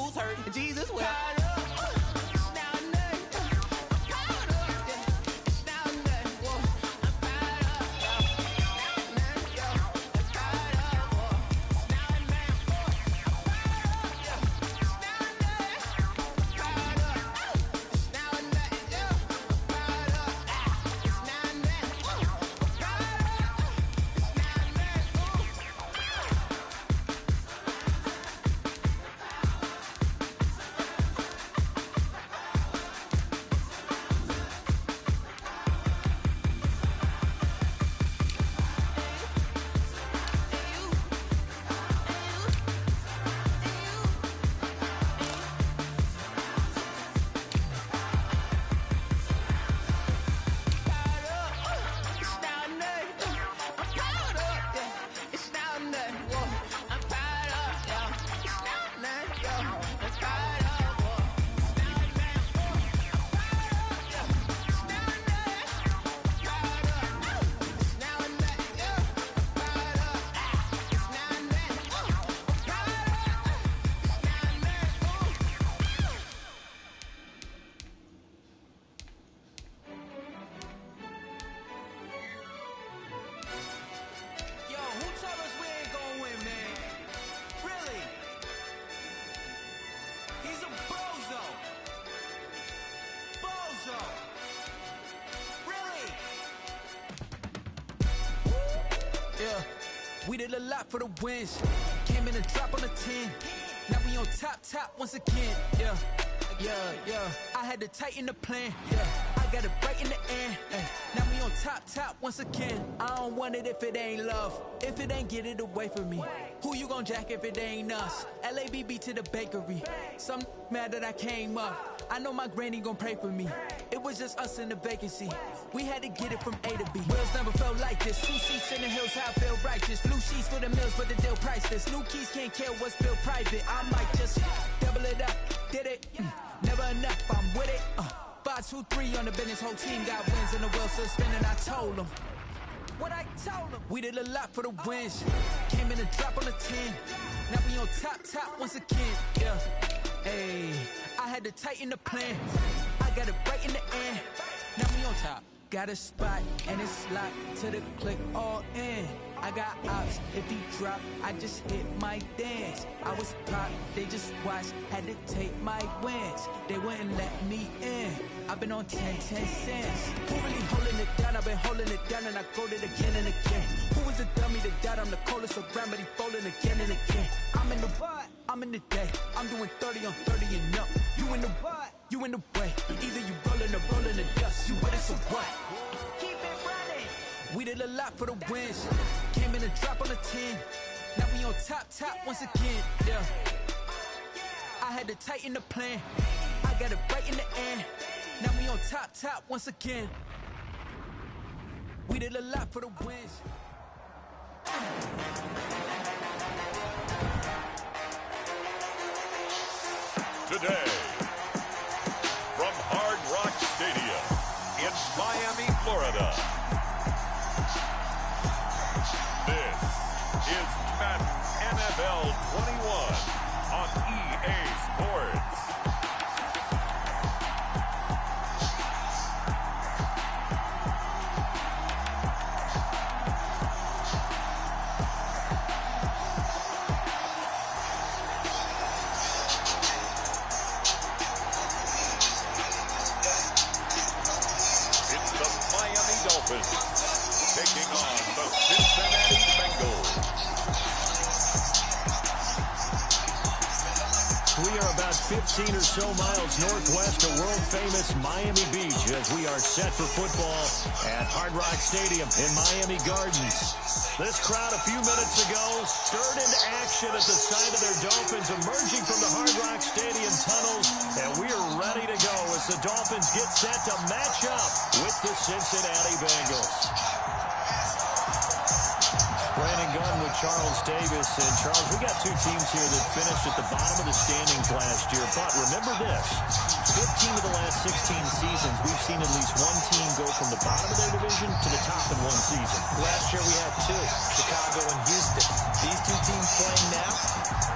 who's hurt. Jesus will. We did a lot for the wins. Came in a drop on a 10. Now we on top once again. Yeah. I had to tighten the plan. Yeah, I got it right in the end. Now we on top once again. I don't want it if it ain't love. If it ain't, get it away from me. Who you gon' jack if it ain't us? LABB to the bakery. Some mad that I came up. I know my granny gon' pray for me. It was just us in the vacancy. We had to get it from A to B. Wheels never felt like this. 2 seats in the hills, how I feel righteous. Blue sheets for the mills, but the deal priceless. New keys can't kill what's built private. I might just double it up. Did it? Never enough, I'm with it. 5, 2, 3 on the business. Whole team got wins and the wheels still spinning. I told them what I told them. We did a lot for the wins. Came in a drop on a 10. Now we on top once again. Yeah. Hey, I had to tighten the plan. I got it right in the end. Now we on top. Got a spot and it's locked to the click all in. I got ops, if he drop, I just hit my dance. I was pop, they just watched, had to take my wins. They wouldn't let me in. I've been on 10 cents. Who really holding it down? I've been holding it down and I quote it again and again. Who was the dummy that died? I'm the coldest around, but he folding again and again. I'm in the what? I'm in the day. I'm doing 30 on 30 and up. You in the what? You in the way. Either you rolling the dust. You with us or what? Keep it running. We did a lot for the wins. Came in a drop on a 10. Now we on top once again. Yeah. I had to tighten the plan. I got it right in the end. Now we on top once again. We did a lot for the wins. Today, from Hard Rock Stadium in Miami, Florida, this is Madden NFL 21 on EA Sports. Taking on the Cincinnati Bengals. We are about 15 or so miles northwest of world-famous Miami Beach as we are set for football at Hard Rock Stadium in Miami Gardens. This crowd a few minutes ago stirred into action at the sight of their Dolphins emerging from the Hard Rock Stadium tunnels, and we are ready to go as the Dolphins get set to match up with the Cincinnati Bengals. Brandon Gunn with Charles Davis. And Charles, we got two teams here that finished at the bottom of the standings last year. But remember this, 15 of the last 16 seasons, we've seen at least one team go from the bottom of their division to the top in one season. Last year we had two, Chicago and Houston. These two teams playing now,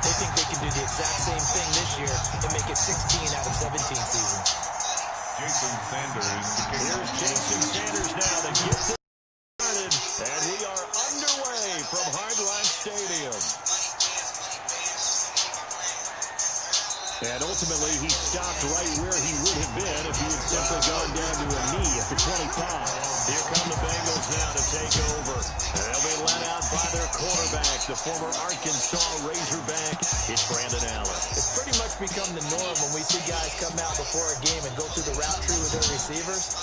they think they can do the exact same thing this year and make it 16 out of 17 seasons. Jason Sanders. Here's Jason Sanders now to get this started, and we are underway from Hard Rock Stadium. And ultimately, he stopped right where he would have been if he had simply gone down to a knee at the 25. Here come the Bengals now to take over. And they'll be led out by their quarterback, the former Arkansas Razorback. It's Brandon Allen. It's pretty much become the norm when we see guys come out before a game and go through the route tree with their receivers.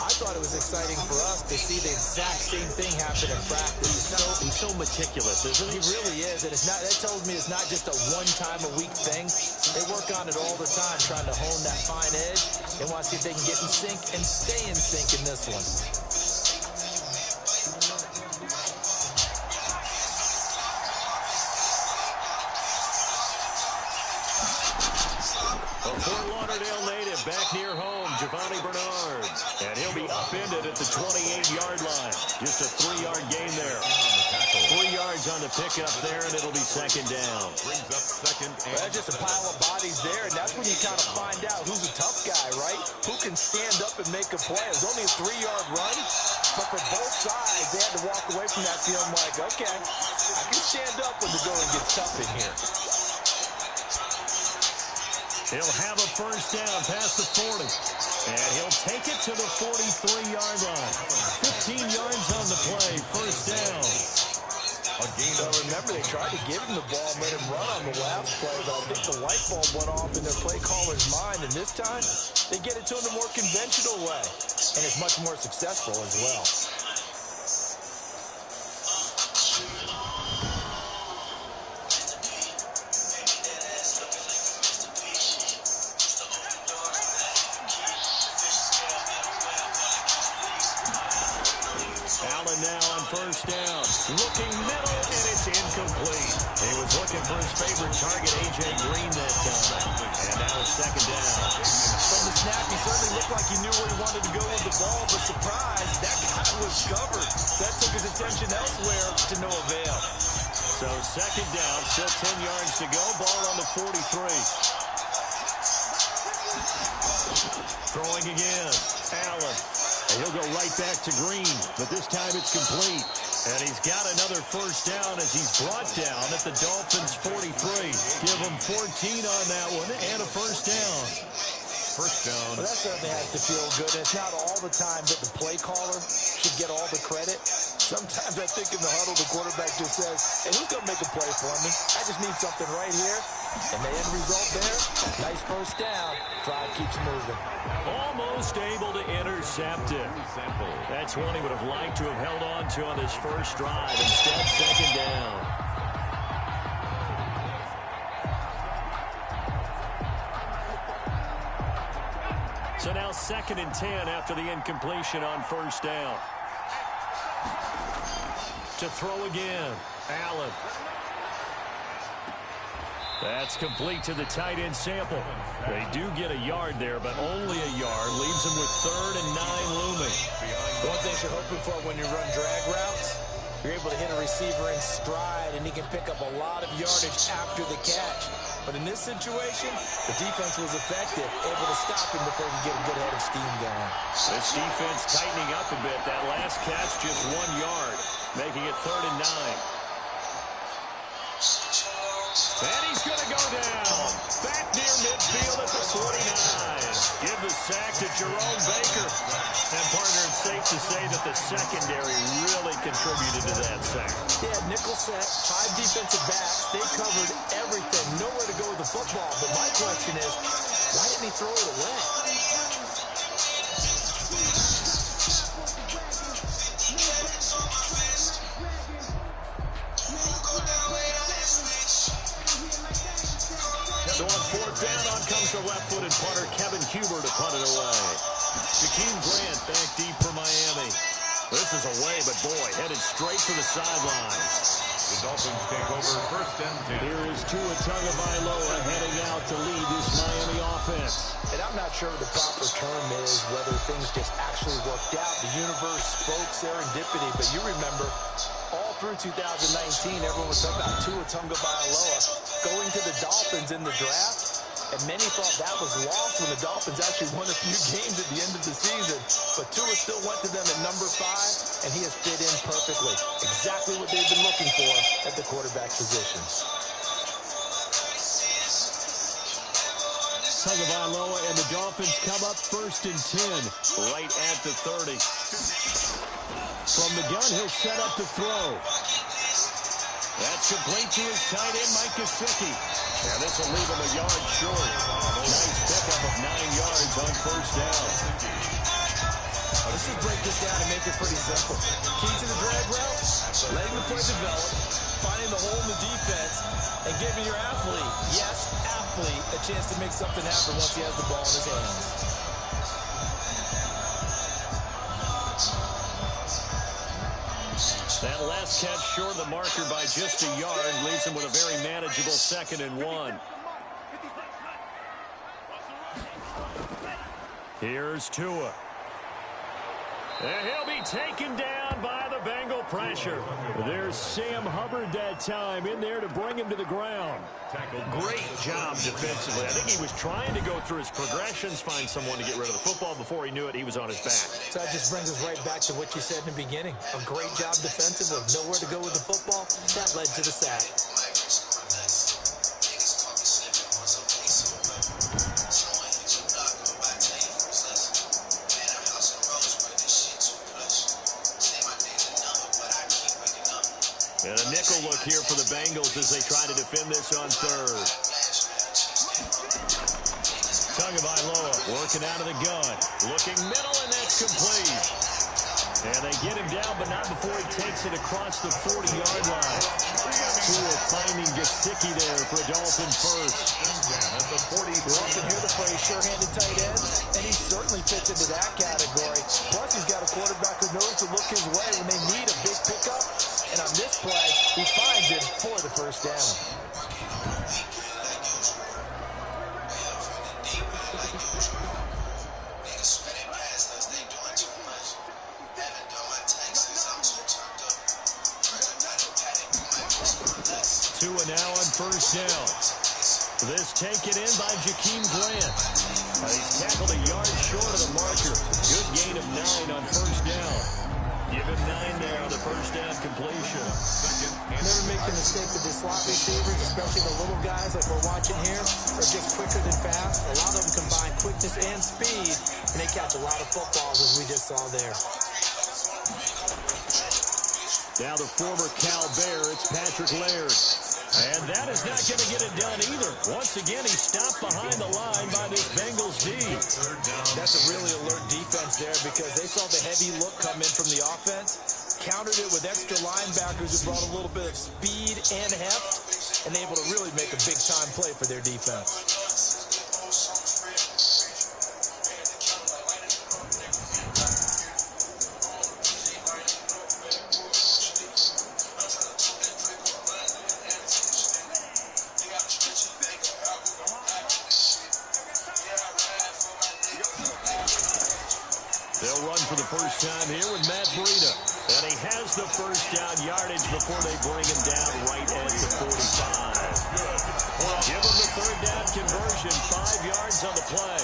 I thought it was exciting for us to see the exact same thing happen in practice. He's so meticulous, isn't he? He really is, and that tells me it's not just a one-time-a-week thing. They work on it all the time, trying to hone that fine edge. They want to see if they can get in sync and stay in sync in this one. A Fort Lauderdale native back near home, Giovanni Bernard. And he'll be upended at the 28-yard line. Just a 3-yard gain there. 3 yards on the pickup there, and it'll be second down. Brings up second. That's just a pile of bodies there, and that's when you kind of find out who's a tough guy, right? Who can stand up and make a play. It was only a 3-yard run, but for both sides, they had to walk away from that feeling like, okay, I can stand up when the going gets tough in here. He'll have a first down past the 40. And he'll take it to the 43-yard line. 15 yards on the play, first down. Remember, they tried to give him the ball and let him run on the last play, but I think the light bulb went off in their play caller's mind, and this time, they get it to him the more conventional way, and it's much more successful as well. Allen now on first down. Looking middle, and it's incomplete. He was looking for his favorite target, A.J. Green, that time. And now it's second down. From the snap, he certainly looked like he knew where he wanted to go with the ball, but surprise, that guy was covered. That took his attention elsewhere to no avail. So second down, still 10 yards to go. Ball on the 43. Throwing again. Allen. And he'll go right back to Green, but this time it's complete. And he's got another first down as he's brought down at the Dolphins' 43. Give him 14 on that one and a first down. First down. Well, that certainly has to feel good. And it's not all the time that the play caller should get all the credit. Sometimes I think in the huddle, the quarterback just says, hey, who's going to make a play for me? I just need something right here. And the end result there, nice first down. Drive keeps moving. Almost able to intercept it. That's one he would have liked to have held on to on his first drive. Instead, second down. So now second and 10 after the incompletion on first down. To throw again, Allen. That's complete to the tight end Sample. They do get a yard there, but only a yard. Leaves them with 3rd and 9 looming. One thing you're hoping for when you run drag routes, you're able to hit a receiver in stride, and he can pick up a lot of yardage after the catch. But in this situation, the defense was effective, able to stop him before he could get a good head of steam going. This defense tightening up a bit. That last catch just 1 yard, making it 3rd and 9. And he's going to go down. Back near midfield at the 49. Give the sack to Jerome Baker. And, partner, it's safe to say that the secondary really contributed to that sack. Yeah, nickel set, 5 defensive backs. They covered everything. Nowhere to go with the football. But my question is, why didn't he throw it away? So on 4th down, on comes the left-footed punter, Kevin Huber, to punt it away. Shaquem Grant back deep for Miami. This is away, but boy, headed straight for the sidelines. The Dolphins take over 1st and 10. Here is Tua Tagovailoa heading out to lead this Miami offense. And I'm not sure what the proper term is, whether things just actually worked out. The universe spoke serendipity, but you remember all through 2019, everyone was talking about Tua Tagovailoa going to the Dolphins in the draft, and many thought that was lost when the Dolphins actually won a few games at the end of the season. But Tua still went to them at number 5, and he has fit in perfectly. Exactly what they've been looking for at the quarterback position. Tagovailoa and the Dolphins come up 1st and 10, right at the 30. From the gun, he'll set up to throw. That's complete to his tight end, Mike Gesicki. And this will leave him a yard short. Nice pickup of 9 yards on 1st down. Let's just break this down and make it pretty simple. Key to the drag route, letting the play develop, finding the hole in the defense, and giving your athlete, yes, athlete, a chance to make something happen once he has the ball in his hands. That last catch short of the marker by just a yard leaves him with a very manageable 2nd and 1. Here's Tua. And he'll be taken down by the Bengal pressure. There's Sam Hubbard that time in there to bring him to the ground. Great job defensively. I think he was trying to go through his progressions, find someone to get rid of the football. Before he knew it, he was on his back. So that just brings us right back to what you said in the beginning. A great job defensively. Nowhere to go with the football. That led to the sack. 'And a nickel look here for the Bengals as they try to defend this on 3rd. Tagovailoa working out of the gun. Looking middle, and that's complete. And they get him down, but not before he takes it across the 40-yard line. Tua finding Gesicki there for a Dolphin first. At the 40. You often hear the phrase sure-handed tight ends, and he certainly fits into that category. Plus, he's got a quarterback who knows to look his way when they need a big pickup. And on this play, he finds it for the 1st down. Tua now on 1st down. This taken in by Jakeem Grant. He's tackled a yard short of the marker. Good gain of 9 on 1st down. Give him 9 there on the 1st down completion. Never make the mistake with the slot receivers, especially the little guys like we're watching here, are just quicker than fast. A lot of them combine quickness and speed, and they catch a lot of footballs, as we just saw there. Now the former Cal Bear, it's Patrick Laird. And that is not going to get it done either. Once again, he's stopped behind the line by this Bengals D. That's a really alert defense there because they saw the heavy look come in from the offense, countered it with extra linebackers who brought a little bit of speed and heft, and able to really make a big-time play for their defense. They'll run for the first time here with Matt Breida. And he has the 1st down yardage before they bring him down right at the 45. Give him the 3rd down conversion, 5 yards on the play.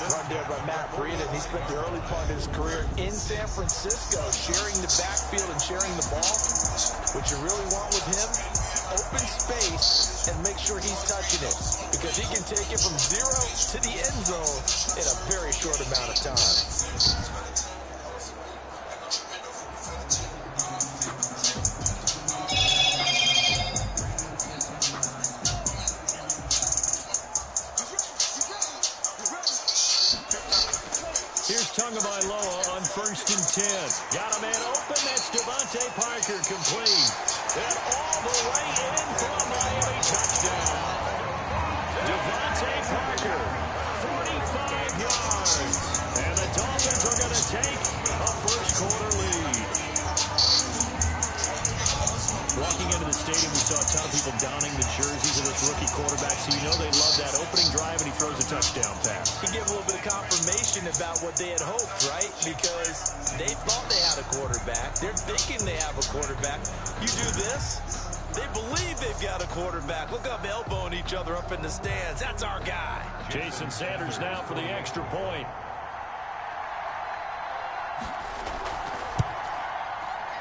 Run there by Matt Breida. He spent the early part of his career in San Francisco, sharing the backfield and sharing the ball. What you really want with him, open space and make sure he's touching it, because he can take it from 0 to the end zone in a very short amount of time. Here's Tagovailoa on 1st and 10. Got a man open. That's Devontae Parker, complete. And all the way in for a Miami touchdown. Devontae Parker, 45 yards. And the Dolphins are going to take a 1st quarter lead. Walking into this throws a touchdown pass. He gave a little bit of confirmation about what they had hoped, right? Because they thought they had a quarterback. They're thinking they have a quarterback. You do this, they believe they've got a quarterback. Look up, elbowing each other up in the stands. That's our guy. Jason Sanders now for the extra point.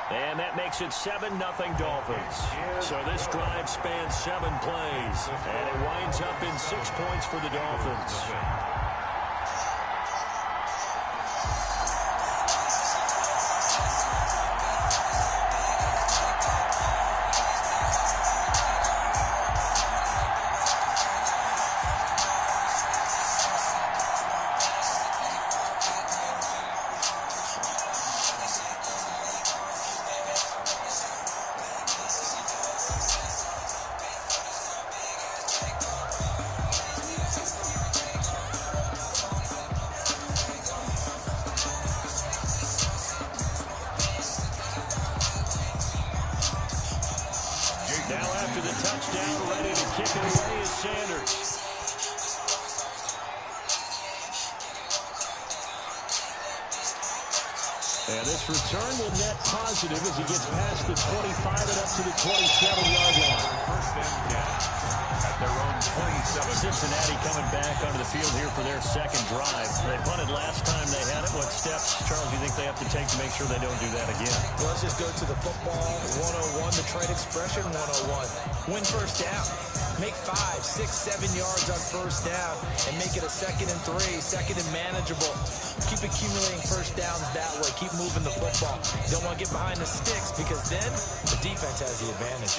And that makes it 7-0 Dolphins. So this drive spans 7 plays. And it winds up in 6 points for the Dolphins. Now after the touchdown, ready to kick it away is Sanders. And this return will net positive as he gets past the 25 and up to the 27-yard line. First and 10 at their own 27. Cincinnati coming back onto the field here for their second drive. They punted last time they had it. What steps, Charles, do you think they have to take to make sure they don't do that again? Well, let's just go to the football 101, the trade expression 101. Win first down. Make 5, 6, 7 yards on first down and make it a 2nd and 3, 2nd and manageable. Keep accumulating first downs that way. Keep moving the football. You don't want to get behind the sticks because then the defense has the advantage.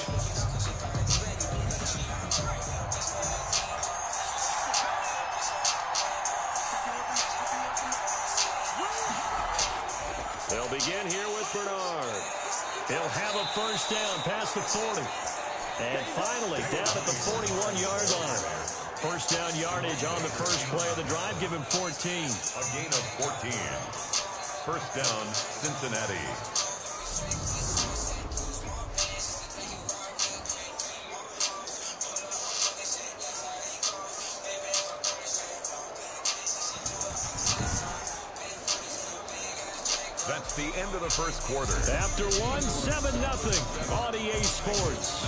They'll begin here with Bernard. He'll have a first down past the 40. And finally, down at the 41-yard line. First down yardage on the first play of the drive. Give him 14. A gain of 14. First down, Cincinnati. That's the end of the first quarter. After one, 7-0 on EA Sports.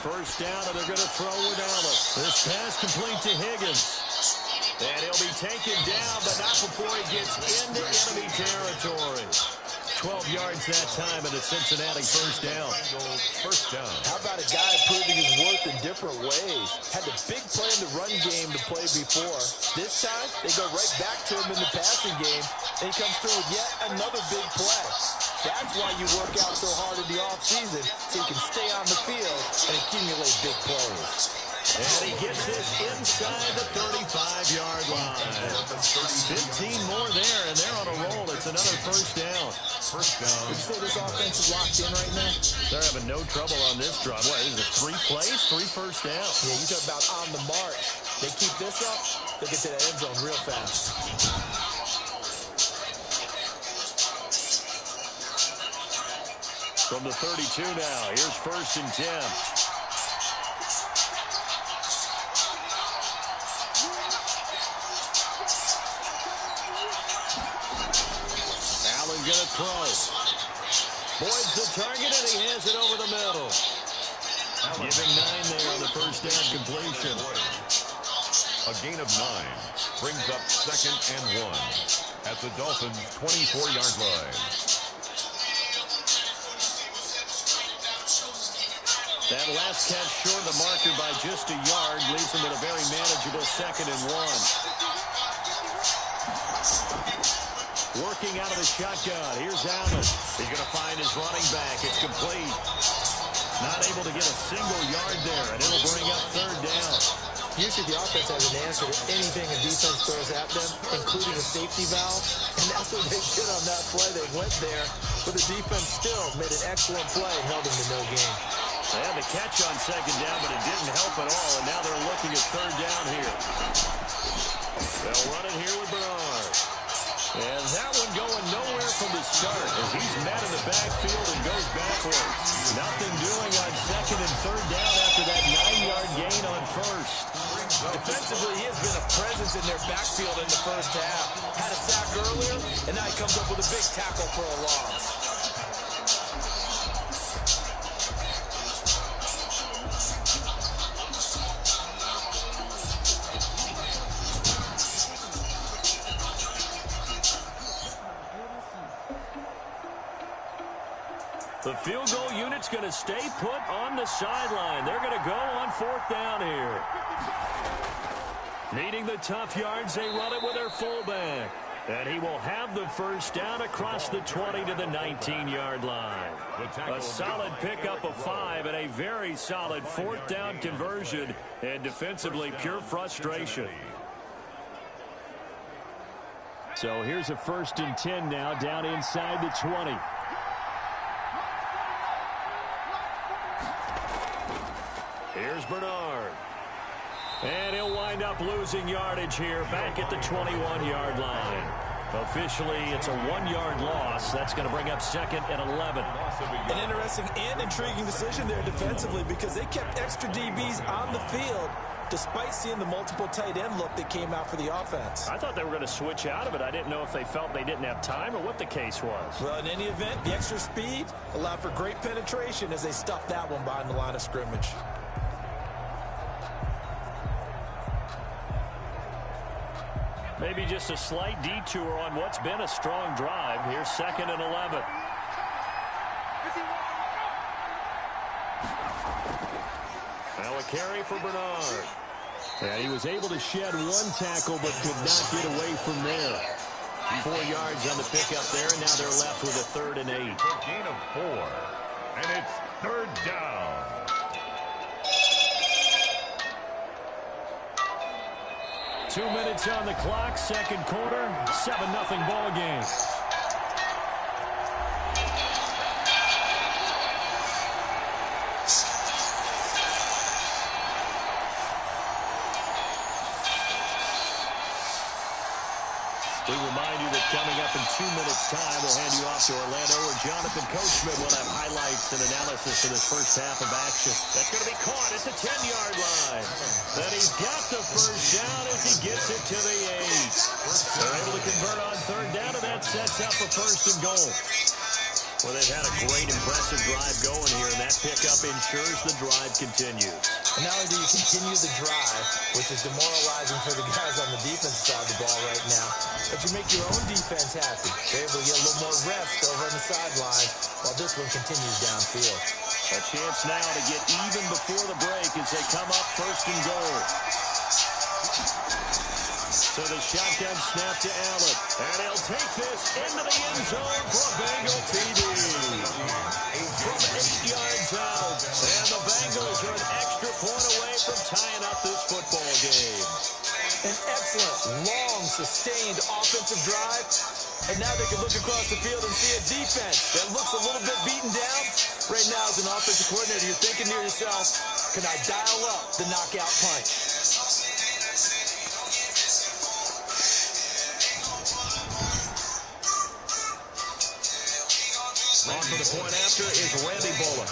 First down, and they're going to throw without it. This pass complete to Higgins. And he'll be taken down, but not before he gets into enemy territory. 12 yards that time, and a Cincinnati first down. First down. How about a guy proving his worth in different ways? Had a big play in the run game to play before. This time, they go right back to him in the passing game, and he comes through with yet another big play. That's why you work out so hard in the offseason, so you can stay on the field and accumulate big plays. And he gets this inside the 35-yard line. 15 more there, and they're on a roll. It's another first down. First down. Would you say this offense is locked in right now? They're having no trouble on this drive. What, is it 3 plays, 3 first downs? Yeah, you talk about on the march. They keep this up, they'll get to the end zone real fast. From the 32 now, here's first and 10. Allen gonna throw. Boyd's the target, and he hands it over the middle. Give him 9 there on the first down completion. A gain of 9 brings up 2nd and 1 at the Dolphins' 24-yard line. That last catch short of the marker by just a yard leaves him with a very manageable 2nd and 1. Working out of the shotgun. Here's Allen. He's going to find his running back. It's complete. Not able to get a single yard there, and it'll bring up 3rd down. Usually the offense has an answer to anything a defense throws at them, including a safety valve. And that's what they did on that play. They went there, but the defense still made an excellent play and held them to no gain. They had the catch on second down, but it didn't help at all, and now they're looking at third down here. They'll run it here with Bernard. And that one going nowhere from the start as he's met in the backfield and goes backwards. Nothing doing on second and third down after that 9-yard gain on first. Defensively, he has been a presence in their backfield in the first half. Had a sack earlier, and now he comes up with a big tackle for a loss. The field goal unit's going to stay put on the sideline. They're going to go on fourth down here. Needing the tough yards, they run it with their fullback. And he will have the first down across the 20 to the 19-yard line. A solid pickup of 5 and a very solid fourth down conversion. And defensively, pure frustration. So here's a 1st and 10 now down inside the 20. Here's Bernard. And he'll wind up losing yardage here back at the 21-yard line. Officially, it's a 1-yard loss. That's going to bring up second and 11. An interesting and intriguing decision there defensively because they kept extra DBs on the field despite seeing the multiple tight end look that came out for the offense. I thought they were going to switch out of it. I didn't know if they felt they didn't have time or what the case was. Well, in any event, the extra speed allowed for great penetration as they stuffed that one behind the line of scrimmage. Maybe just a slight detour on what's been a strong drive. Here's 2nd and 11. Now a carry for Bernard. And he was able to shed 1 tackle but could not get away from there. 4 yards on the pickup there, and now they're left with a 3rd and 8. Gain of 4, and it's 3rd down. 2 minutes on the clock, second quarter, 7-0 ball game. We remind you that coming up in 2 minutes' time, we'll hand you off to Orlando, where Jonathan Coachman will have highlights and analysis of this first half of action. That's going to be caught at the 10-yard line. Then he's got the first down as he gets it to the 8. They're able to convert on third down, and that sets up a 1st and goal. Well, they've had a great, impressive drive going here, and that pickup ensures the drive continues. And not only do you continue the drive, which is demoralizing for the guys on the defense side of the ball right now, but you make your own defense happy. They're able to get a little more rest over on the sidelines while this one continues downfield. A chance now to get even before the break as they come up 1st and goal. So the shotgun snap to Allen. And he'll take this into the end zone for a Bengal TD. From 8 yards out. And the Bengals are an extra point away from tying up this football game. An excellent, long, sustained offensive drive. And now they can look across the field and see a defense that looks a little bit beaten down. Right now, as an offensive coordinator, you're thinking to yourself, can I dial up the knockout punch? On for the point after is Randy Bullock.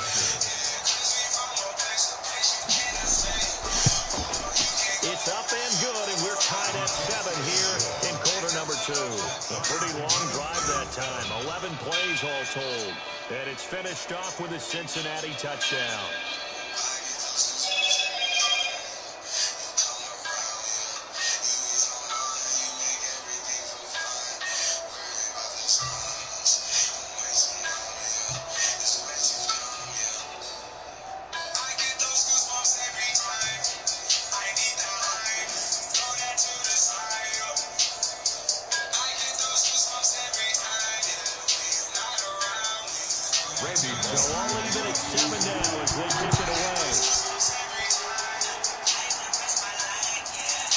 It's up and good, and we're tied at 7 here in quarter number 2. A pretty long drive that time, 11 plays all told. And it's finished off with a Cincinnati touchdown. So all even at 7 now as they kick it away.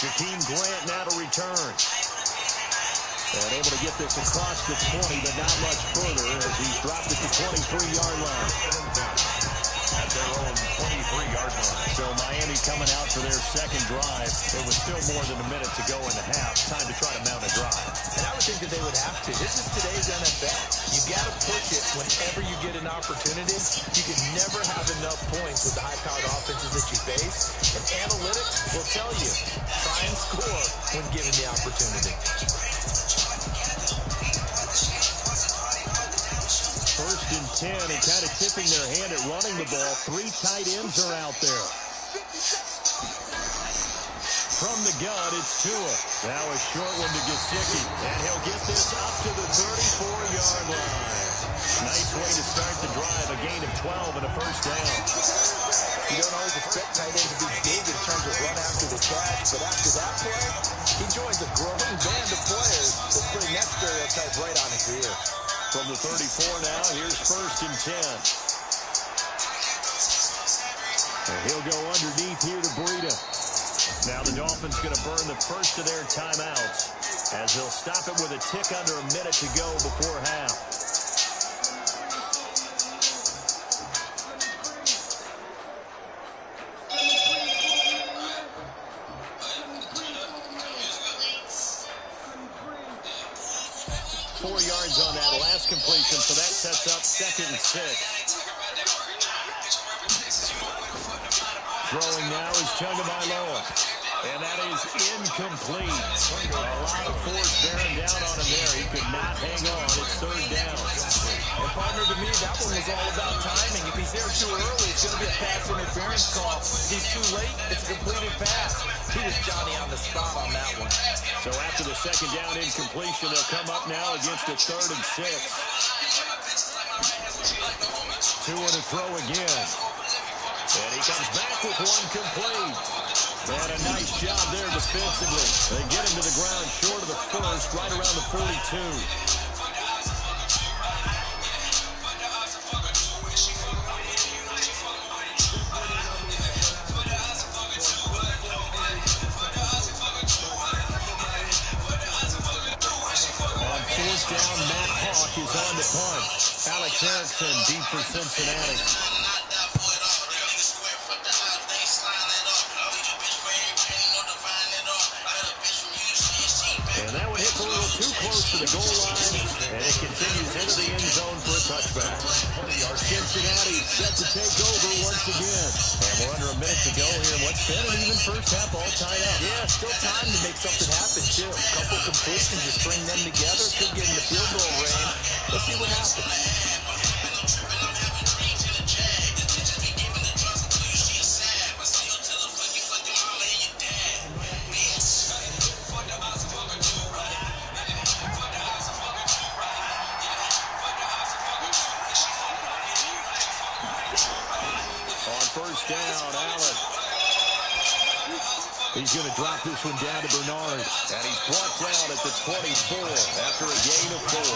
Jakeem Grant now to return. And able to get this across the 20, but not much further as he's dropped at the 23-yard line. At their own 23-yard line. So Miami coming out for their second drive. It was still more than a minute to go in the half. Time to try to mount a drive. And I would think that they would have to. This is today's NFL. You got to push it whenever you get an opportunity. You can never have enough points with the high-powered offenses that you face. And analytics will tell you, try and score when given the opportunity. First and 10 and kind of tipping their hand at running the ball. 3 tight ends are out there. From the gun, it's Tua. Now a short one to Gesicki. And he'll get this up to the 34-yard line. Nice way to start the drive. A gain of 12 and a first down. You don't always expect tight ends to be big in terms of run after the catch, but after that play, he joins a growing band of players that's putting that stereotype right on its ear. From the 34 now, here's first and 10. And he'll go underneath here to Breida. Now the Dolphins going to burn the first of their timeouts as they'll stop it with a tick under a minute to go before half. On that last completion, so that sets up 2nd and 6. Throwing now is Tagovailoa, and that is incomplete. A lot of force bearing down on him there. He could not hang on. It's 3rd down. And partner, to me, that one was all about timing. If he's there too early, it's going to be a pass interference call. If he's too late, it's a completed pass. He was Johnny on the spot on that one. So after the 2nd down incompletion, they'll come up now against a 3rd and 6. Tua to throw again. And he comes back with one complete. And a nice job there defensively. They get him to the ground short of the first, right around the 42. Down, Matt Hawk is on the punt. Alex Erickson deep for Cincinnati. And that one hits a little too close to the goal line, and it continues into the end zone for a touchback. Cincinnati set to take over once again. And we're under a minute to go here in what's been an even first half all tied up. Yeah, still time to make something happen, too. A couple completions, just string them together, could get in the field goal range. Let's see what happens. First down, Allen. He's going to drop this one down to Bernard. And he's brought down at the 24 after a gain of 4.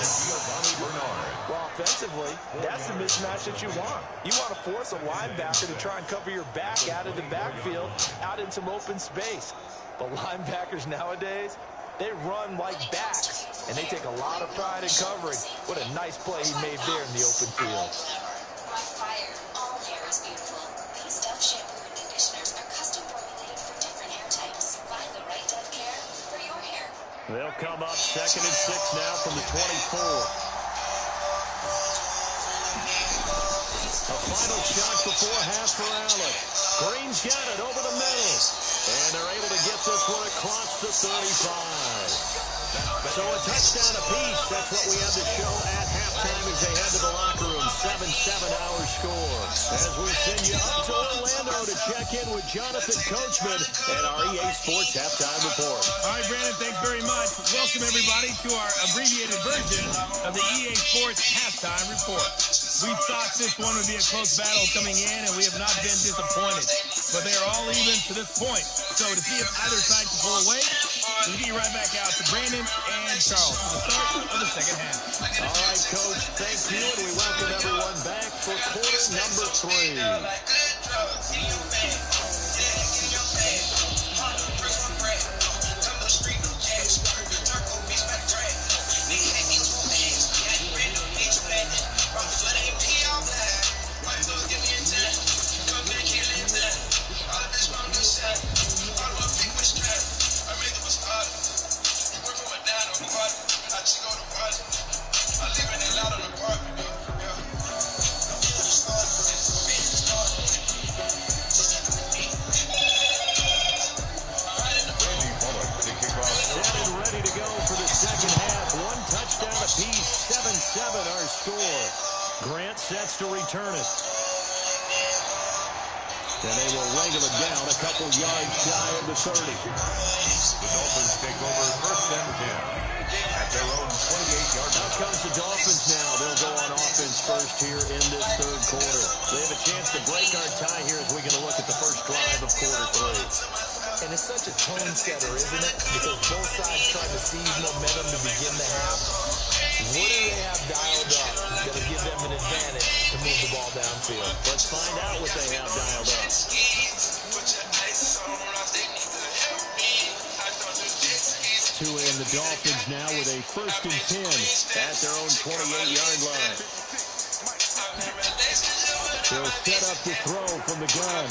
Well, offensively, that's the mismatch that you want. You want to force a linebacker to try and cover your back out of the backfield, out in some open space. But linebackers nowadays, they run like backs, and they take a lot of pride in covering. What a nice play he made there in the open field. Shampoo and conditioners are custom formulated for different hair types. Find the right Dove care for your hair. They'll come up 2nd and 6 now from the 24. A final shot before half for Allen. Green's got it over the middle. And they're able to get this one across the 35. So a touchdown apiece. That's what we have to show at halftime as they head to the locker room. 7-7 our score. As we send you up to Orlando to check in with Jonathan Coachman and our EA Sports Halftime Report. All right, Brandon, thanks very much. Welcome, everybody, to our abbreviated version of the EA Sports Halftime Report. We thought this one would be a close battle coming in, and we have not been disappointed. But they are all even to this point. So to see if either side can pull away, we'll get you right back out to Brandon and Charles for the start of the second half. All right, Coach, thank you, and we welcome everyone back for quarter number 3. our score. Grant sets to return it. And they will wrangle it down a couple yards shy of the 30. The Dolphins take over 1st and 10 at their own 28-yard line. Out comes the Dolphins now. They'll go on offense first here in this third quarter. They have a chance to break our tie here as we get a look at the first drive of quarter 3. And it's such a tone setter, isn't it? Because both sides trying to seize momentum to begin the half. What do they have dialed up that'll give them an advantage to move the ball downfield? Let's find out what they have dialed up. Two in the Dolphins now with a 1st and 10 at their own 28-yard line. They'll set up to throw from the gun.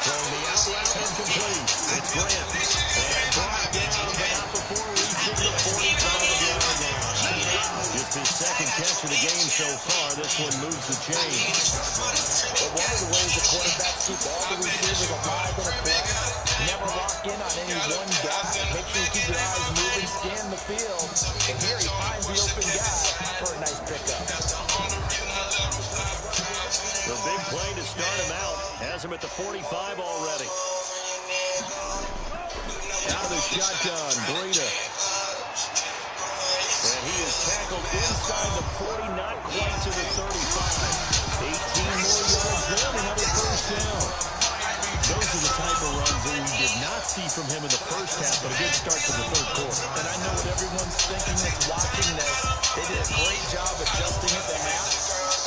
Throwing the out route incomplete. It's Grant. And brought down, but not before reaching the 45-yard line. Just his second catch of the game so far. This one moves the chains. But one of the ways the quarterbacks keep all the receivers alive in a play, never lock in on any one guy. Make sure you keep your eyes moving, scan the field. And here he finds the open guy for a nice pickup. The big play to start him out. Has him at the 45 already. Out of the shotgun, Breida. And he is tackled inside the 40, not quite to the 35. 18 more yards there, another first down. Those are the type of runs that we did not see from him in the first half, but a good start to the third quarter. And I know what everyone's thinking that's watching this. They did a great job adjusting at the half.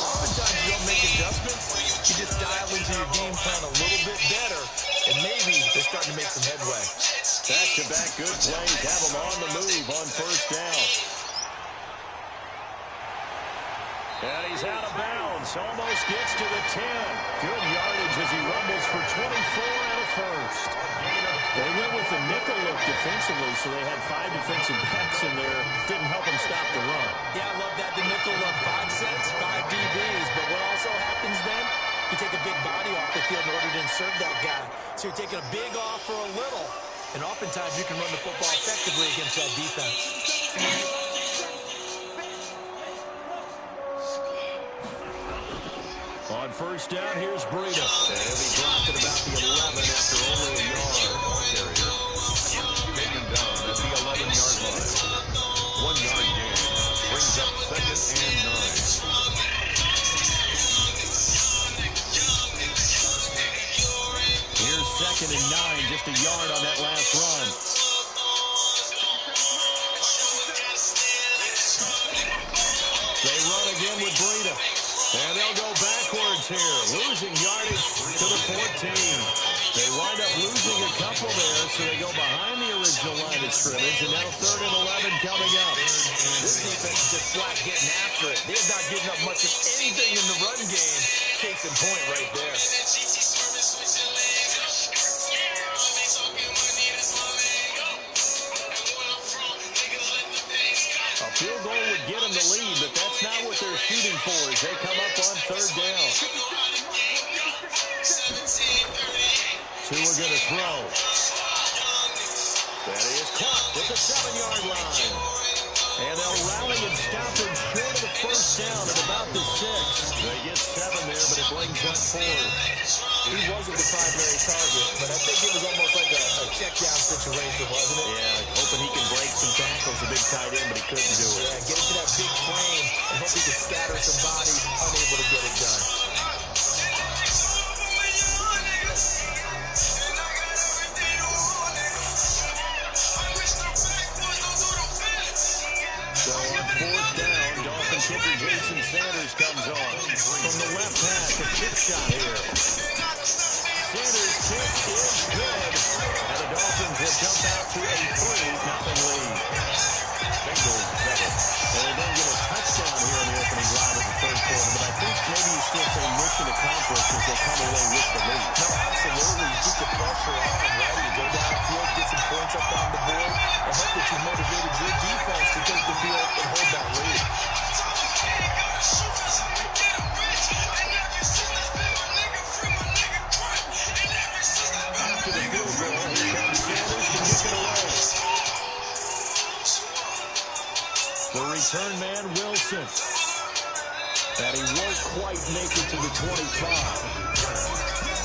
Oftentimes you don't make adjustments. You just dial into your game plan a little bit better, and maybe they're starting to make some headway. Back-to-back good plays have them on the move on first down. And he's out of bounds. Almost gets to the 10. Good yardage as he rumbles for 24 and a first. They went with the nickel look defensively, so they had 5 defensive backs in there. Didn't help them stop the run. Yeah, I love that. The nickel look, 5 sets, 5 DBs. But what also happens then, you take a big body off the field in order to insert that guy. So you're taking a big off for a little. And oftentimes you can run the football effectively against that defense. On first down, here's Breida. And he dropped at about the 11 after only a yard. Carrier. Taken down at the 11-yard line. 1 yard gain. Brings up 2nd and 9. Here's 2nd and 9, just a yard on that last run. They run again with Breida. And they'll go backwards here, losing yardage to the 14. They wind up losing a couple there, so they go behind the original line of scrimmage, and now 3rd and 11 coming up. This defense is just flat getting after it. They're not giving up much of anything in the run game. Case in point right there. A field goal would get them the lead, but that's not what they're shooting for as they come up on 3rd down. Two are going to throw. That is caught at the 7-yard line. And they'll rally and stop him short of the first down at about the 6. They get 7 there, but it brings up 4th. He wasn't the primary target, but I think it was almost like a check down situation, wasn't it? Yeah, hoping he can break some tackles, a big tight end, but he couldn't do it. Yeah, get into that big frame and hope he can scatter some bodies, unable to get it done. So on 4th down, Dolphin kicker Jason Sanders comes on. From the left hash, a chip shot here. Sanders' kick is good. And the Dolphins will jump out to a 3-0 lead. And they don't get a touchdown here in the opening drive of the third quarter, but I think maybe you still say mission accomplished as they come away with the lead. No, absolutely. You keep the pressure on, right? You go downfield, get some points up on the board, and hope that you motivated your defense to take the field and hold that lead. After the field goal, here comes Sanders to kick it away. The return man, Wilson. And he won't quite make it to the 25.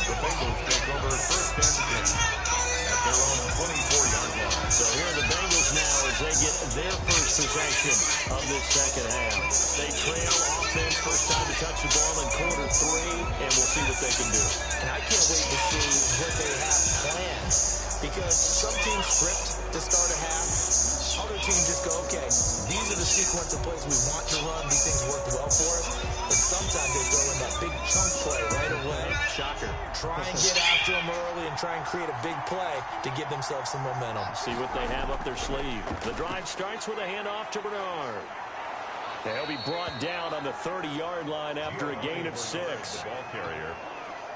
The Bengals take over first and 10 at their own 24-yard line. So here are the Bengals now as they get their first possession of this second half. They trail offense, first time to touch the ball in quarter 3, and we'll see what they can do. And I can't wait to see what they have planned, because some teams script to start a half. Other teams just go, okay, these are the sequence of plays we want to run. These things worked well for us. But sometimes they throw in that big chunk play right away. Shocker. Try and get after them early and try and create a big play to give themselves some momentum. See what they have up their sleeve. The drive starts with a handoff to Bernard. They'll be brought down on the 30-yard line after a gain of 6. The ball carrier.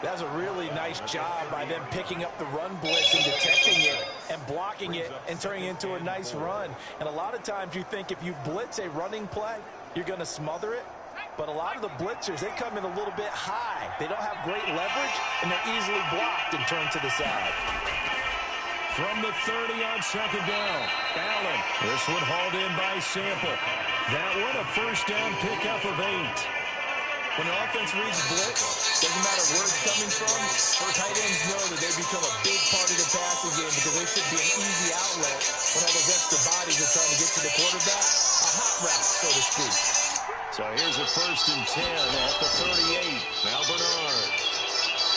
That's a really nice job by them picking up the run blitz and detecting it and blocking it and turning it into a nice run. And a lot of times you think if you blitz a running play, you're going to smother it. But a lot of the blitzers, they come in a little bit high. They don't have great leverage, and they're easily blocked and turned to the side. From the 30 on second down, Allen. This one hauled in by Sample. That one a first down pickup of 8. When an offense reads blitz, doesn't matter where it's coming from, our tight ends know that they become a big part of the passing game because they should be an easy outlet when all those extra bodies are trying to get to the quarterback. A hot route, so to speak. So here's a first and 10 at the 38. Now Bernard.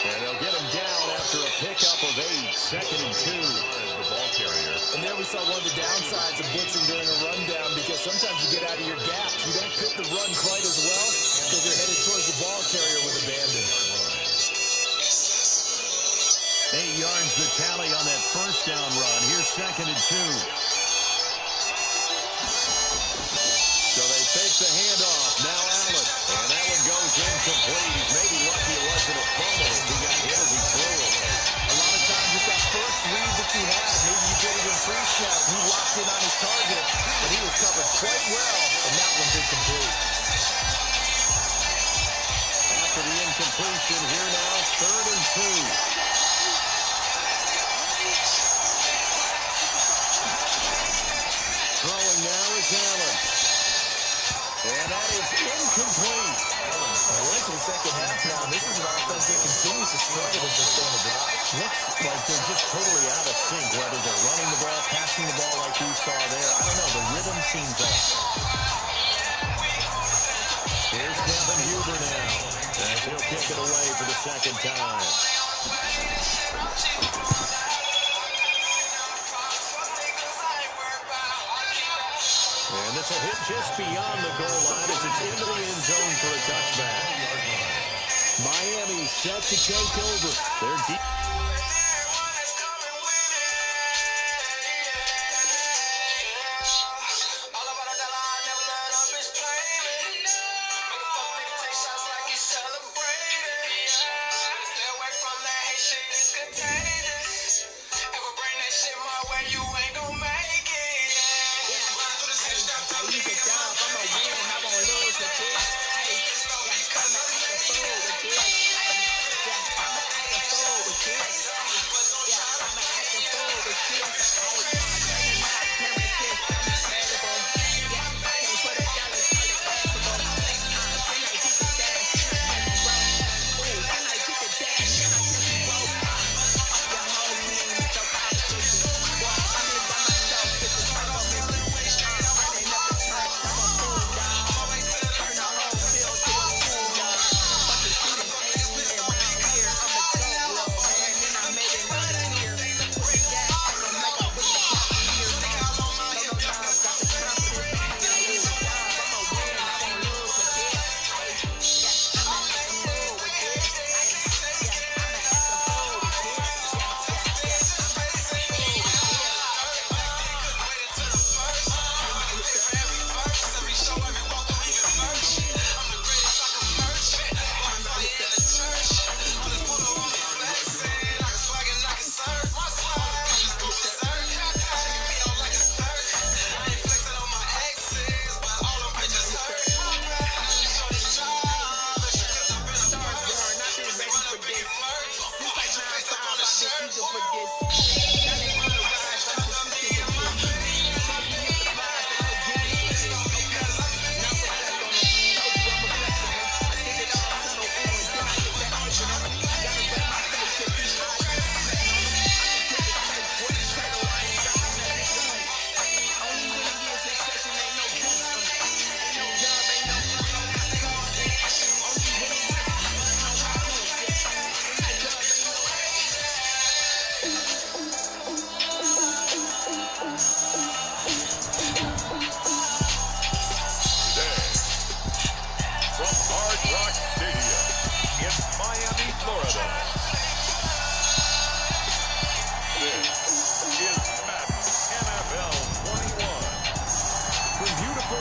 And they'll get him down after a pickup of 8. Second and 2. The ball carrier. And there we saw one of the downsides of blitzing during a rundown, because sometimes you get out of your gaps. You don't fit the run quite as well because you're headed towards the ball carrier with abandon. 8 yards the tally on that first down run. Here's second and 2. So they fake the handoff. Now Allen. And that one goes incomplete. He's maybe lucky it wasn't a fumble. He got hit as he threw it. A lot of times it's that first read that you have. Maybe you get it in pre-snap. He locked in on his target, but he was covered quite well, and that one's incomplete. After the incompletion, here now, third and 2. Throwing now is Allen. And that is incomplete. We're into the second half now. This is an offense that continues to struggle to sustain a drive. Looks like they're just totally out of sync, whether they're running the ball, passing the ball like we saw there. I don't know. The rhythm seems off. Here's Kevin Huber now, as he'll kick it away for the second time. And this will hit just beyond the goal line as it's into the end zone for a touchback. Miami set to take over. They're deep.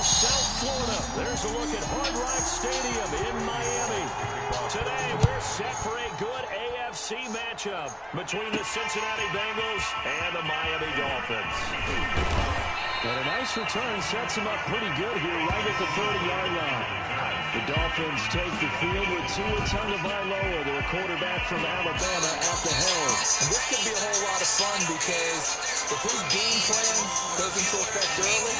South Florida. There's a look at Hard Rock Stadium in Miami. Today, we're set for a good AFC matchup between the Cincinnati Bengals and the Miami Dolphins. And a nice return sets him up pretty good here right at the 30-yard line. The Dolphins take the field with Tua Tagovailoa, their quarterback from Alabama, at the helm. And this could be a whole lot of fun because if his game plan goes into effect early,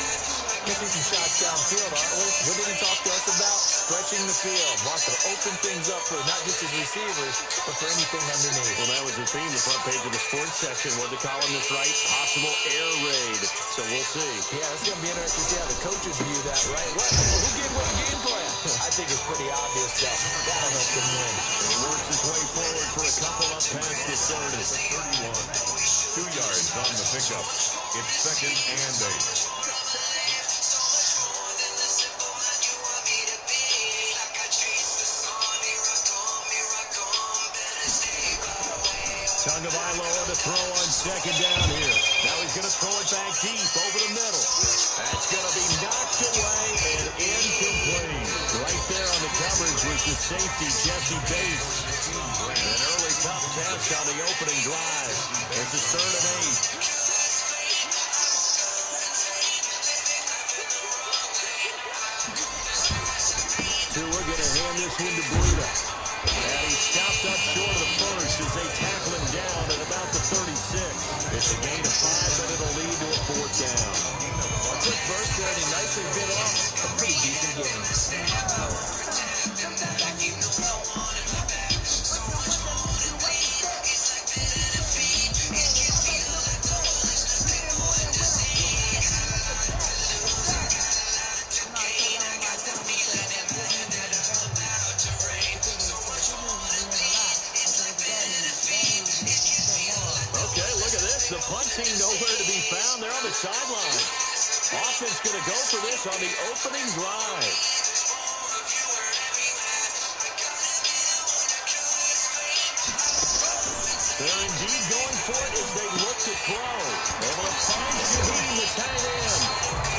we'll see some shots downfield, aren't we? What did he talk to us about? Stretching the field. Wants to open things up for not just his receivers, but for anything underneath. Well, that was the theme, the front page of the sports section. What the columnist write? Possible air raid. So we'll see. Yeah, it's going to be interesting to see how the coaches view that, right? Who gave what game plan? I think it's pretty obvious, though. That'll help them win. And he works his way forward for a couple up past the 30. 31. 2 yards on the pickup. It's 2nd and 8. Tagovailoa to throw on 2nd down here. Now he's going to throw it back deep over the middle. That's going to be knocked away and incomplete. Right there on the coverage was the safety, Jesse Bates. An early tough test on the opening drive. It's a 3rd and 8. Tua going to hand this one to Breida. And he stopped up short of the first as they tackle him down at about the 36. It's a gain of 5, but it'll lead to a 4th down. A quick burst there, and he nicely bit off a pretty decent game. The punt team nowhere to be found. They're on the sideline. Offense going to go for this on the opening drive. They're indeed going for it as they look to throw. Able to find Shaheem, the tight end.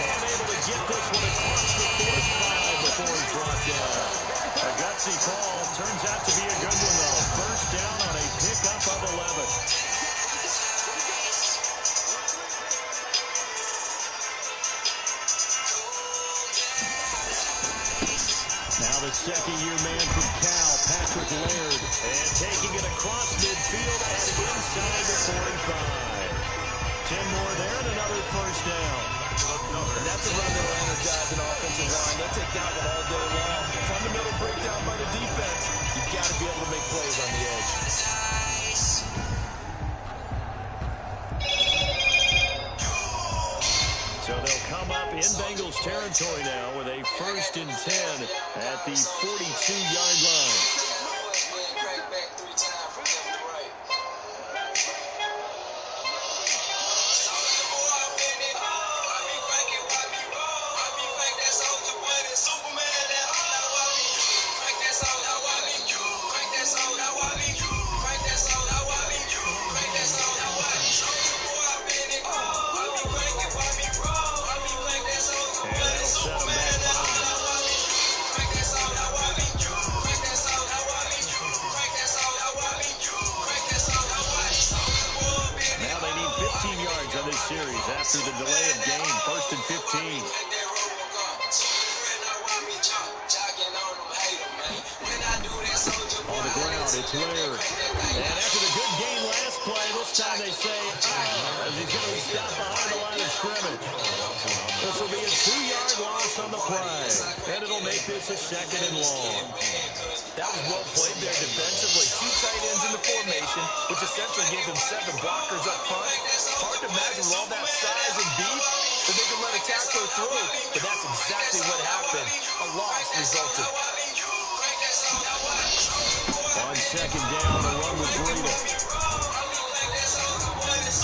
And able to get this one across the 45 before he's brought down. A gutsy call. Turns out to be a good one, though. 1st down on a pickup of 11. Now the second-year man from Cal, Patrick Laird. And taking it across midfield and inside the 45. 10 more there and another 1st down. And that's a run that will energize an offensive line. They'll take that one all day long. Fundamental breakdown by the defense. You've got to be able to make plays on the edge. So they'll come up in Bengals territory now with a 1st and 10 at the 42-yard line. Series after the delay of game. 1st and 15. On the ground, it's Laird. And after the good game last play, this time they say, as he's going to be stopped behind the line of scrimmage. This will be a 2-yard loss on the play. And it'll make this a 2nd and long. That was well played there defensively. 2 tight ends in the formation, which essentially gave them 7 blockers up front. Hard to imagine with all that size and beef that they could let a tackler through. But that's exactly what happened. A loss resulted. On 2nd down, a run with Breida.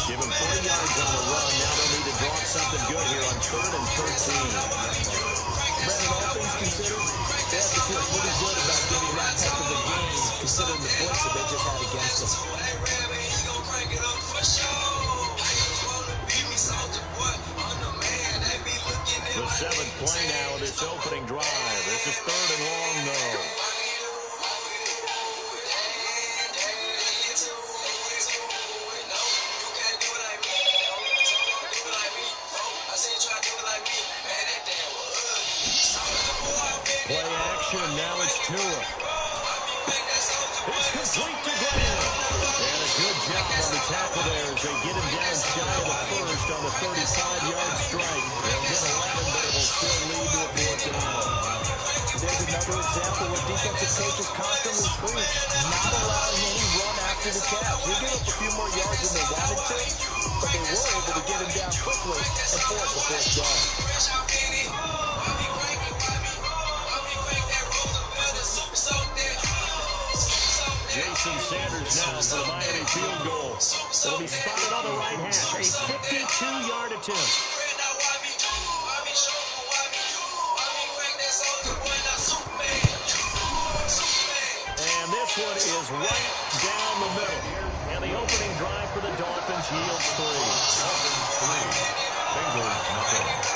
Give him 3 yards on the run. Now they'll need to draw something good here on 3rd and 13. Brandon, all things considered, they have to feel pretty good about getting that type of a game, considering the points that they just had against them. The 7th play now of this opening drive. This is 3rd and long, though. Play action, now it's Tua. It's complete to Graham. And a good job on the tackle there as they get him down shy of the first on the 35-yard strike. They'll get 11, but it will still lead to a 4th down. There's another example where defensive coaches constantly preach not allowing any run after the catch. They give up a few more yards than they wanted to, but they were able to get him down quickly and force a 4th down. Jason Sanders now for the Miami field goal. It'll be spotted on the right hash. A 52-yard attempt. And this one is right down the middle. And the opening drive for the Dolphins yields 3. Dolphins 3. Bengals nothing.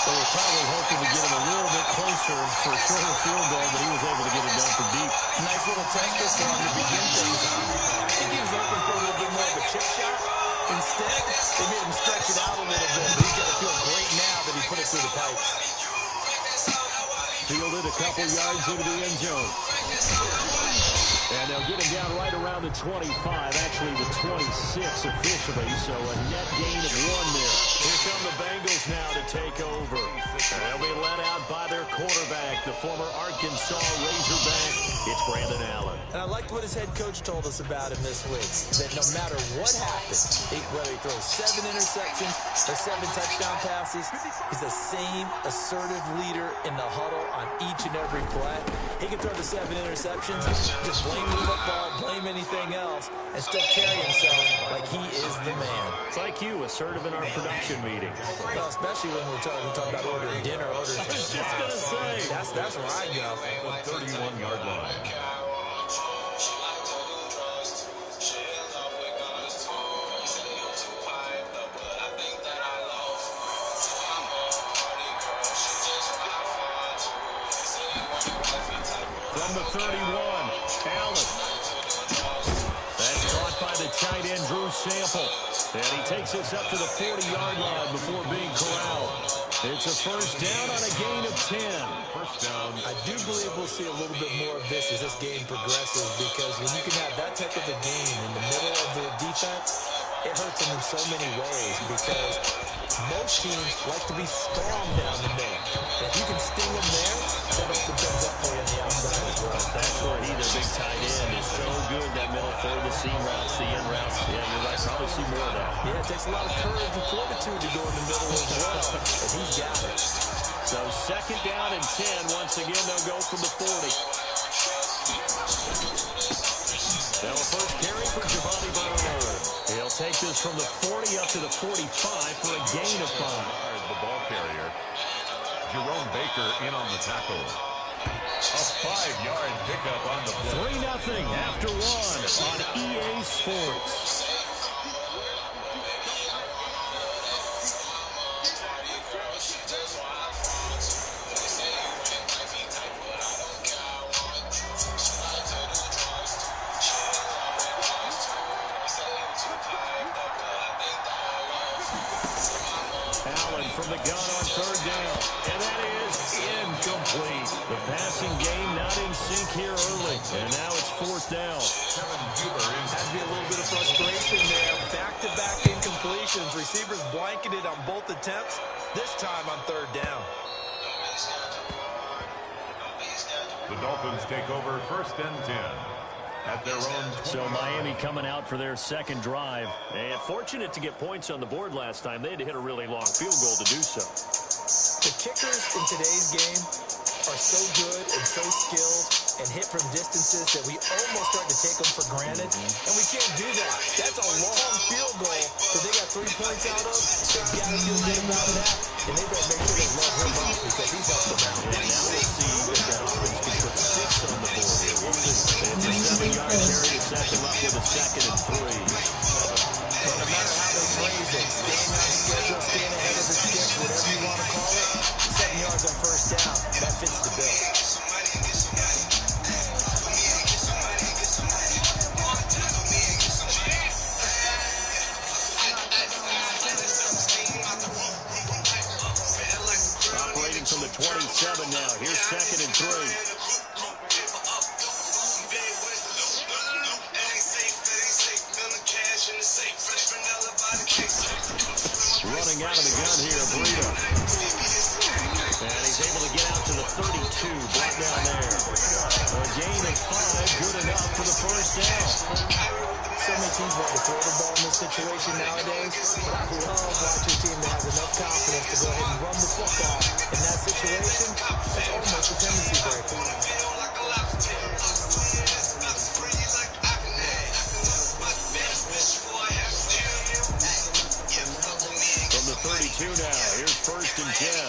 They were probably hoping to get him a little bit closer for a shorter field goal, but he was able to get it done from deep. Nice little tester for him to begin things on. I think he was hoping for a little bit more of a chip shot. Instead, they made him stretch it out a little bit. He's got to feel great now that he put it through the pipes. Fielded a couple yards into the end zone. And they'll get him down right around the 25, actually the 26 officially, so a net gain of 1 there. Here come the Bengals now to take over. They'll be led out by their quarterback, the former Arkansas Razorback. It's Brandon Allen. And I liked what his head coach told us about him this week, that no matter what happens, whether he throws 7 interceptions or 7 touchdown passes, he's the same assertive leader in the huddle on each and every play. He can throw the 7 interceptions, just blame the football, blame anything else, and still carry himself like he is the man. It's like you, assertive in our production meeting. Well, especially when we're talking about ordering dinner, ordering I was just going to say. That's where I go. 31-yard line. From the 31, Allen. That's caught by the tight end, Drew Sample. And he takes us up to the 40-yard line before being corralled. It's a 1st down on a gain of 10. 1st down. I do believe we'll see a little bit more of this as this game progresses, because when you can have that type of a game in the middle of the defense, it hurts them in so many ways, because most teams like to be strong down the middle. If you can sting them there, that opens things up for you on the outside as well. That's where he, their big tight end, is so good, that middle for the seam routes, the in routes. Yeah, you're right. Probably see more of that. Yeah, it takes a lot of courage and fortitude to go in the middle as well, but he's got it. So 2nd down and 10. Once again, they'll go from the 40. Now a first carry for Giovanni Bernard. He'll take this from the 40 up to the 45 for a gain of 5. The ball carrier. Jerome Baker in on the tackle. A 5-yard pickup on the play. 3-0 after 1 on EA Sports. Allen from the gun on 3rd down. And that is incomplete. The passing game not in sync here early. And now it's 4th down. Had to be a little bit of frustration there. Back-to-back incompletions. Receivers blanketed on both attempts, this time on 3rd down. The Dolphins take over 1st and 10 at their own 20. So Miami coming out for their 2nd drive. And fortunate to get points on the board last time. They had to hit a really long field goal to do so. The kickers in today's game are so good and so skilled and hit from distances that we almost start to take them for granted. And we can't do that. That's a long field goal that they got 3 points out of. They've got to feel good about that. And they better make sure they love him up, because he's helped them out. And now we'll see if that offense can put 6 on the board here. We'll see. It's a 7-yard carry to set them up with a 2nd and 3. But no matter how they phrase it. Staying on schedule, staying ahead of the sticks, whatever you want to call it. 7 yards on first down. That fits the bill. Operating from the 27 now. Here's 2nd and 3. Running out of the gun here, Breida. And he's able to get out to the 32, brought down there. A gain of 5, good enough for the first down. So many teams want to throw the ball in this situation nowadays, but I love watching a team that has enough confidence to go ahead and run the football. In that situation, that's almost a tendency breaker. From the 32 now, here's 1st and 10.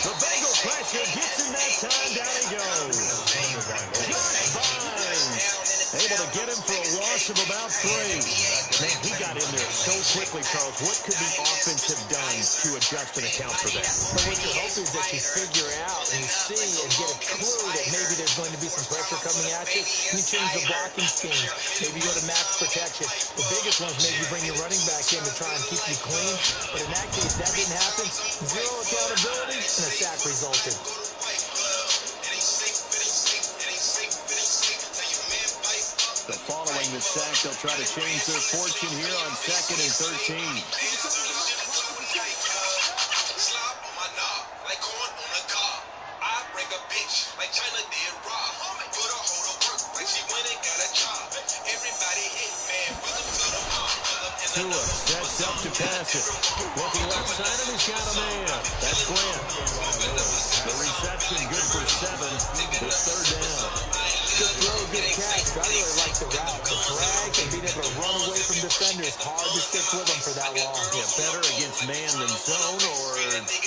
The Bengal pressure gets him that time. Down he goes. Josh Bynes able to get him for a loss of about 3. Man, he got in there so quickly, Charles. What could the offense have done to adjust and account for that? But what you hope is that you figure out and you see and get a clue that maybe there's going to be some pressure coming at you, and you change the blocking schemes. Maybe you go to max protection. The biggest ones, maybe you bring your running back in to try and keep you clean. But in that case, that didn't happen. Zero accountability, and a sack resulted. So following the sack, they'll try to change their fortune here on 2nd and 13. Tua sets up to pass it. Looking left side, and he's got a man. That's Grant. The reception good for 7. It's 3rd down. Good throw, good catch. I really like the route. The drag and being able to run away from defenders. Hard to stick with them for that long. Yeah, better against man than zone, or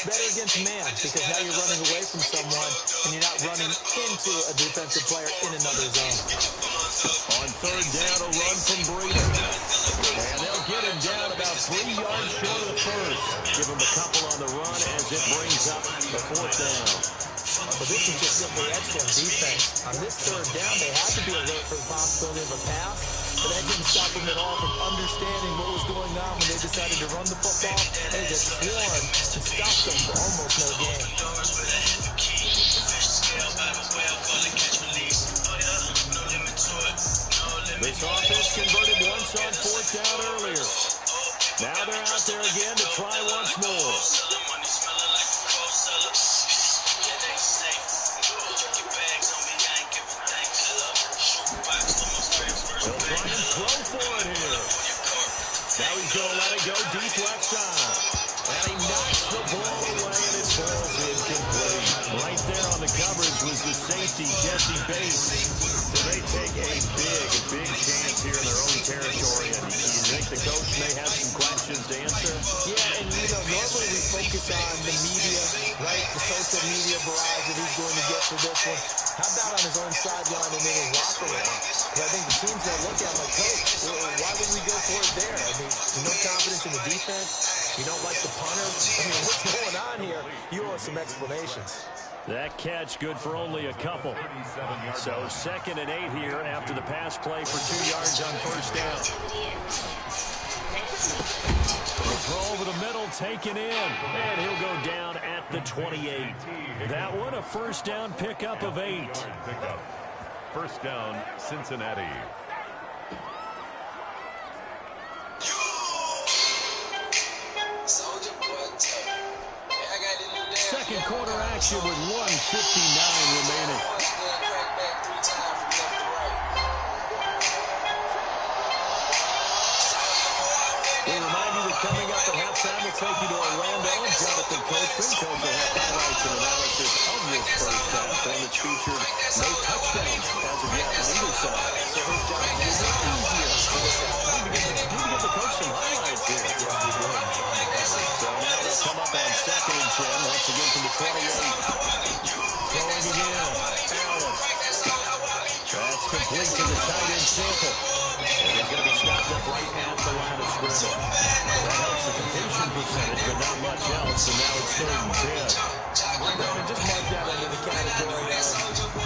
better against man, because now you're running away from someone and you're not running into a defensive player in another zone. on 3rd down, a run from Breida. And they'll get him down about 3 yards short of the first. Give him a couple on the run as it brings up the 4th down. But this is just simply excellent defense. On this 3rd down, they had to be alert for the possibility of a pass, but that didn't stop them at all from understanding what was going on when they decided to run the football. They just swarmed and stopped them for almost no gain. This offense converted once on 4th down earlier. Now they're out there again to try once more. They'll try and throw for it here. Now he's going to let it go deep left side. And he knocks the ball away, and it falls incomplete. Right there on the coverage was the safety, Jesse Bates. So they take a big chance here in their own territory. And you think the coach may have some questions to answer? Yeah, and you know, normally we focus on the media, right? The social media barrage that he's going to get for this one. How about on his own sideline and in his locker room? Because I think the team's going to look at him like, Coach, why would we go for it there? I mean, no confidence in the defense. You don't like the punter. I mean, what's going on here? You owe us some explanations. That catch good for only a couple. So 2nd and 8 here after the pass play for 2 yards on 1st down. The throw over the middle taken in, and he'll go down at the 28. That one a 1st down pickup of 8. First down, Cincinnati. Second quarter action with 1:59 remaining. We remind you that coming up at halftime, we'll take you to Orlando. Jonathan Coachman, coach will have highlights and analysis of this first half. One that's featured no touchdowns as of yet on either side. So his job is easier for this half. Need to give the stopped up right at the line of scrimmage. That helps the completion percentage, but not much else, and now it's 3rd and 10. Brandon, just mark that under the category of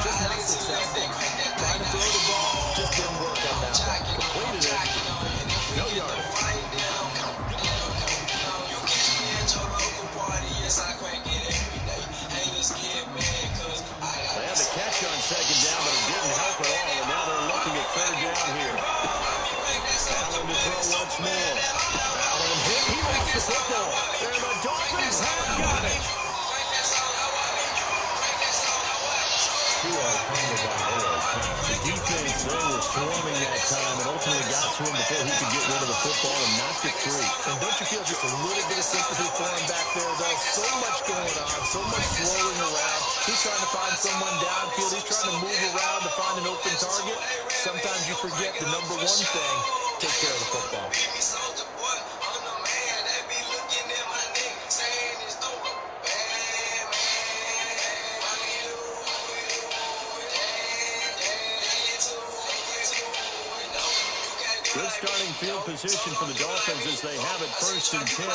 just not successful. Trying to throw the ball, just didn't work on that one. Completed it. No yardage. They had the catch on 2nd down, but it didn't help at all, and now they're looking at 3rd down here. Allen to throw once more. Allen hit. He lost the football. And the Dolphins have got it. The defense, they were swarming that time and ultimately got to him before he could get rid of the football and knocked it free. And don't you feel just a little bit of sympathy for him back there, though? So much going on, so much swirling around. He's trying to find someone downfield. He's trying to move around to find an open target. Sometimes you forget the number one thing, take care of the football. Good starting field position for the Dolphins as they have it 1st and 10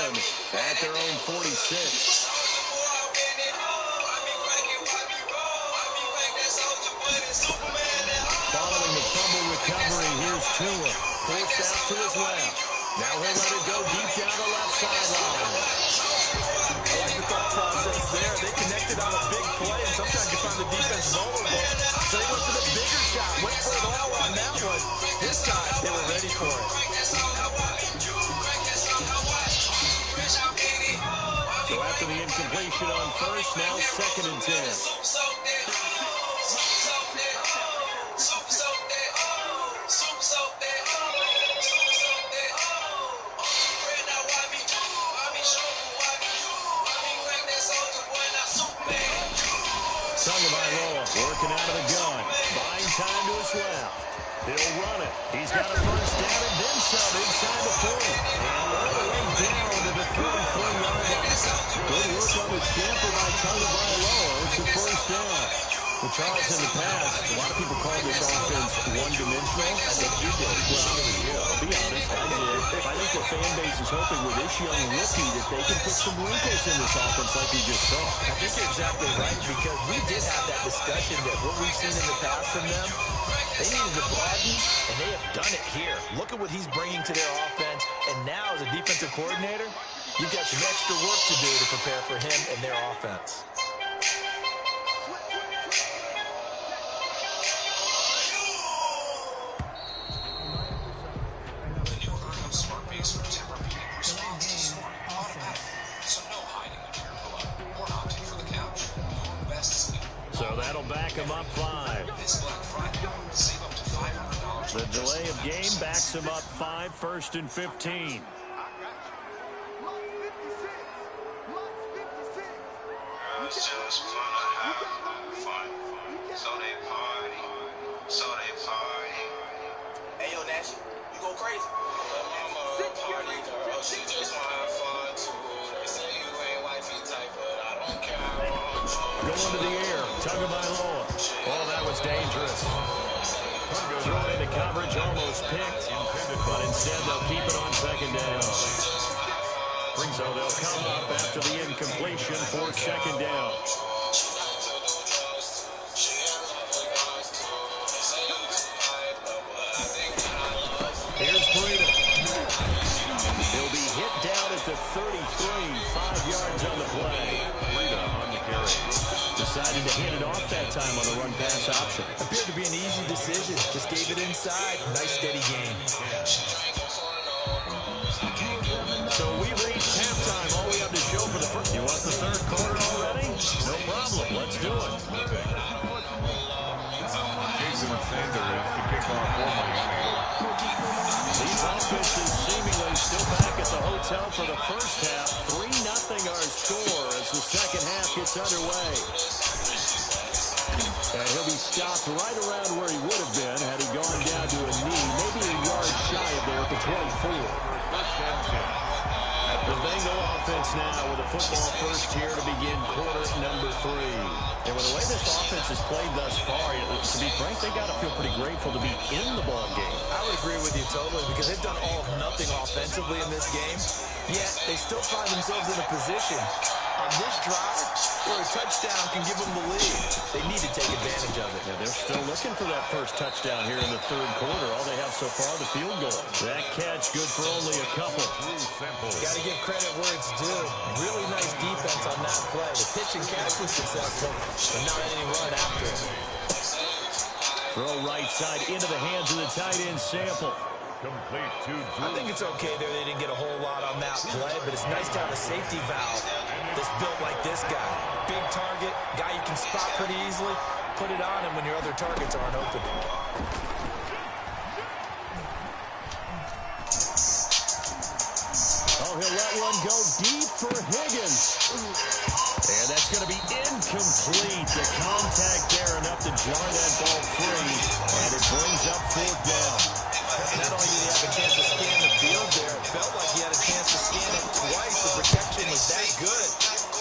at their own 46. Following the fumble recovery, here's Tua. Forced out to his left. Now he'll let it go deep down the left sideline. I like the thought process there. They connected on a big play, and sometimes you find the defense vulnerable. So they went for the bigger shot, went for it all on that one. This time, they were ready for it. So after the incompletion on 1st, now 2nd and 10. Working out of the gun. Buying time to his left. He'll run it. He's got a 1st down and then some inside the 40. And all the way down to the 34-yard line. Good work on the scamper by Tagovailoa. It's a 1st down. Well, Charles, in the past, a lot of people call this offense one-dimensional. I think you did. Well, I'll be honest, I did. I think the fan base is hoping with this young rookie that they can put some wrinkles in this offense like we just saw. I think you're exactly right, because we did have that discussion that what we've seen in the past from them, they needed to broaden, and they have done it here. Look at what he's bringing to their offense, and now as a defensive coordinator, you've got some extra work to do to prepare for him and their offense. So that'll back him up 5. The delay of game backs him up 5, 1st and 15. Just wanna have fun. So they party. Hey, yo, Nash, you go crazy. But mama, party girl, she just wanna have fun too. They say you ain't wifey type, but I don't care. Going to the air, Tagovailoa. Oh, that was dangerous. Thrown into coverage, almost picked, but instead they'll keep it on 2nd down. So they'll come up after the incompletion for 2nd down. Here's Breida. He'll be hit down at the 33, 5 yards on the play. Breida on the carry. Decided to hand it off that time on the run-pass option. Appeared to be an easy decision. Just gave it inside. Nice, steady game. So we reached halftime. All we have to show for the first. You want the 3rd quarter already? No problem. Let's do it. Jason Sanders to kick off for Miami. These offenses seemingly still back at the hotel for the first half. 3-0 our score as the second half gets underway. And he'll be stopped right around where he would have been had he gone down to a knee, maybe a yard shy of there at the 24. First and 10 at The Bengal offense now with a football first here to begin quarter number 3. And with the way this offense has played thus far, to be frank, they got to feel pretty grateful to be in the ball game. I would agree with you totally because they've done all of nothing offensively in this game, yet they still find themselves in a position on this drive where a touchdown can give them the lead. They need to take advantage of it. Yeah, they're still looking for that first touchdown here in the third quarter. All they have so far, the field goal. That catch good for only a couple. Got to give credit where it's due. Really nice defense on that play. The pitch and catch was successful, but not any run after it. Throw right side into the hands of the tight end Sample. Complete to Drew. I think it's okay there. They didn't get a whole lot on that play, but it's nice to have a safety valve that's built like this guy. Big target, guy you can spot pretty easily. Put it on him when your other targets aren't open. Oh, he'll let one go deep for Higgins. And that's going to be incomplete. The contact there enough to jar that ball free. And it brings up fourth down. Not only did he have a chance to scan the field there, it felt like he had a chance to scan it twice. The protection was that good.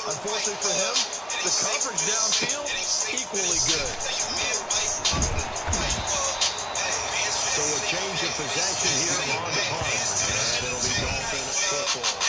Unfortunately for him, the coverage downfield, equally good. So a change of possession here on the punt. And it'll be Dolphin football.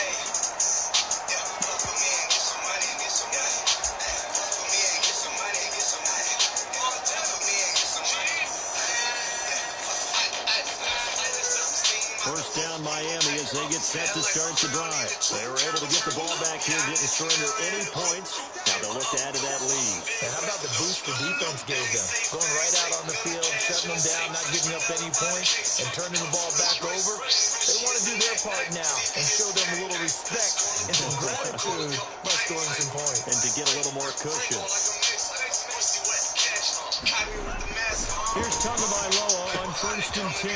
First down Miami as they get set to start the drive. They were able to get the ball back here, didn't surrender any points. Now they'll look to add to that lead. And how about the boost the defense gave them? Going right out on the field, shutting them down, not giving up any points, and turning the ball back over. They want to do their part now and show them a little respect and some gratitude by scoring some points. And to get a little more cushion. Here's Tagovailoa on 1st and 10.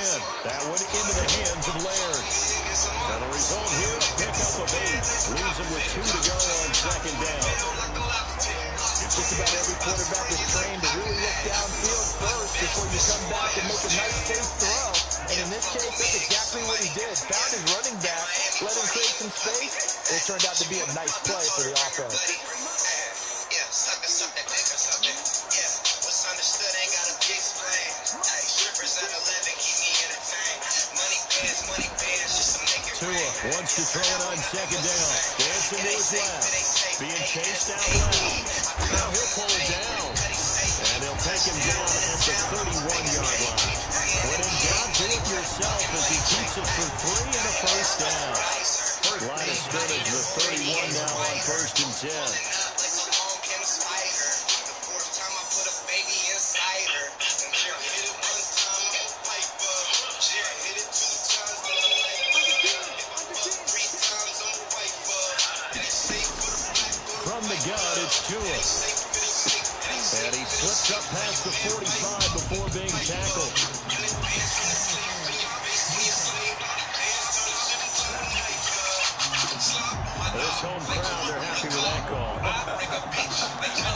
That one into the hands of Laird. And the result here, a pickup of 8. Leaves him with 2 to go on 2nd down. Just about every quarterback is trained to really look downfield first before you come back and make a nice safe throw. And in this case, that's exactly what he did. Found his running back, let him create some space, and it turned out to be a nice play for the offense. Tua wants to throw it on 2nd down. Dancing to his left. Being chased out left. Now he'll pull it down. And he'll take him down at the 31-yard line. When in doubt, do it yourself as he keeps it for 3 and a first down. Line of scrimmage with 31 now on 1st and 10. From the gun, it's Tua. And he slips up past the 45 before being tackled. This home crowd, they're happy with that call. I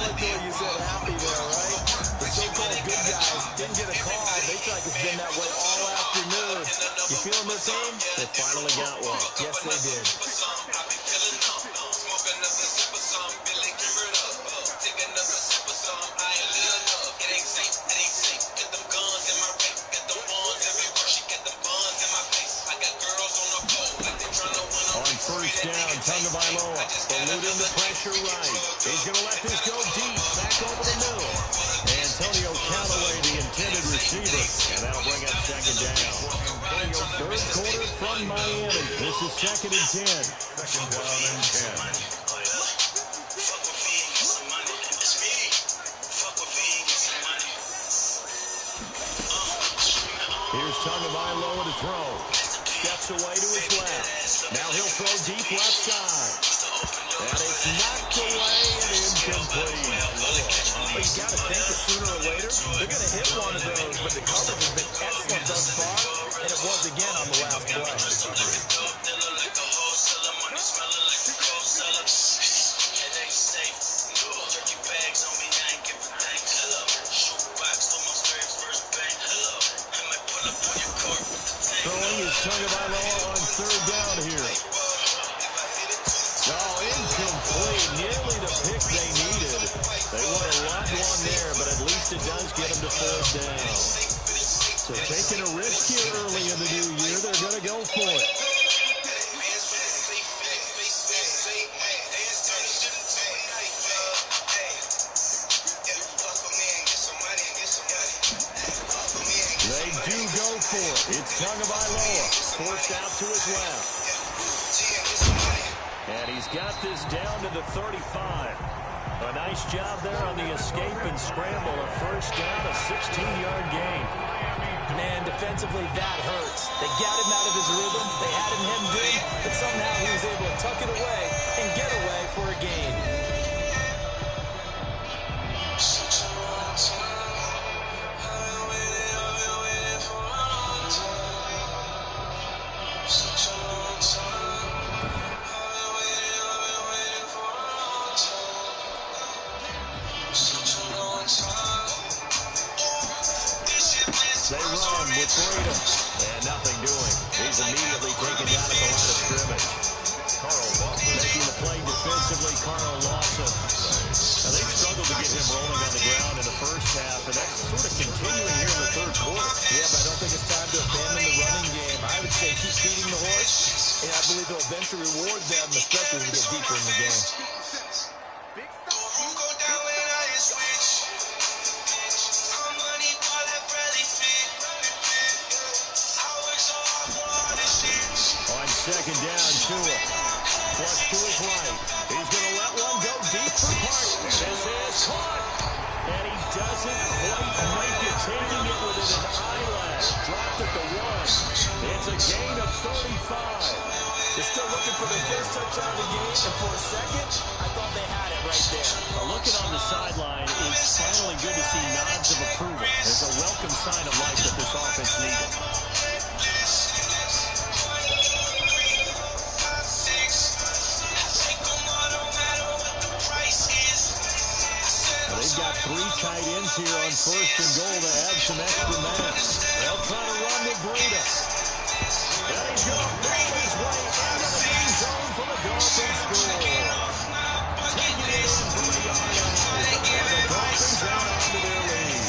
like the way you said happy there, right? The so-called good guys didn't get a call. They feel like it's been that way all afternoon. You feeling their pain? They finally got one. Yes, they did. On 1st down, Tagovailoa eluding the pressure right. He's going to let this go deep, back over the middle. Antonio Callaway, the intended receiver, and that'll bring up 2nd down. 3rd quarter from Miami. This is 2nd and 10. 2nd down and 10. Here's Tagovailoa to throw. Steps away to his left. Now he'll throw deep left side. And it's knocked away and incomplete. But you got to think that sooner or later, they're going to hit one of those. But the coverage has been excellent thus far, and it was again on the last play. Throwing is Tagovailoa on 3rd down here. They want a long one there, but at least it does get them to 4th down. So taking a risk here early in the new year, they're going to go for it. They do go for it. It's Tagovailoa, forced out to his left. And he's got this down to the 35. A nice job there on the escape and scramble. A first down, a 16-yard gain. Man, defensively, that hurts. They got him out of his rhythm. They had him hemmed in, but somehow he was able to tuck it away and get away for a gain. They run with Breda. And nothing doing. He's immediately taken down at the line of scrimmage. Carl Lawson making the play defensively. Carl Lawson. Now, they struggled to get him rolling on the ground in the first half, and that's sort of continuing here in the third quarter. Yeah, but I don't think it's time to abandon the running game. I would say keep feeding the horse, and I believe it'll eventually reward them, especially as we get deeper in the game. Second down, Tua. Flush to his right. He's going to let one go deep for Parsons. This is caught. And he doesn't quite make it, taking it within an eyelash. Dropped at the 1. It's a gain of 35. They're still looking for their first touchdown of the game, and for a second, I thought they had it right there. Now, looking on the sideline, it's finally good to see nods of approval. There's a welcome sign of life that this offense needed. They've got 3 tight ends here on 1st and goal to add some extra mass. They'll try to run with Breda. And he's going to make his way into the end zone for the Dolphins score. Taking it in from the yard line. And the Dolphins out onto their lead.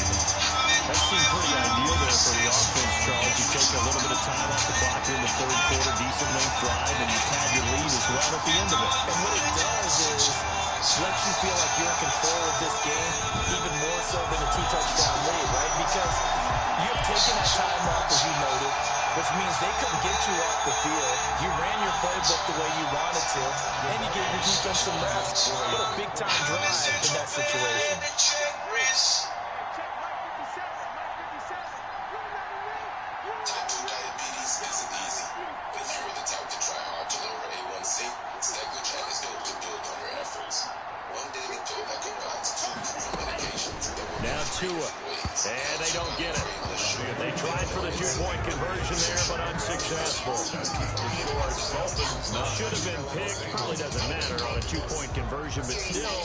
That seemed pretty ideal there for the offense, Charles. You take a little bit of time off the clock here in the third quarter, decent length drive, and you pad your lead as well at the end of it. And what it does is lets you feel like you're in control of this game, even more so than a 2-touchdown lead, right? Because you have taken that time off, as you noted, which means they couldn't get you off the field. You ran your playbook the way you wanted to, and you gave your defense some rest. What a big-time drive in that situation. Type 2 diabetes isn't easy, but if you're the type to try hard to lower A1C, Steglatran is built to build on your efforts. One daily pill that combines 2 proven medications that work now Tua, and they don't get it. They tried for the 2-point conversion there, but unsuccessful. Should have been picked. Probably doesn't matter on a 2-point conversion, but still,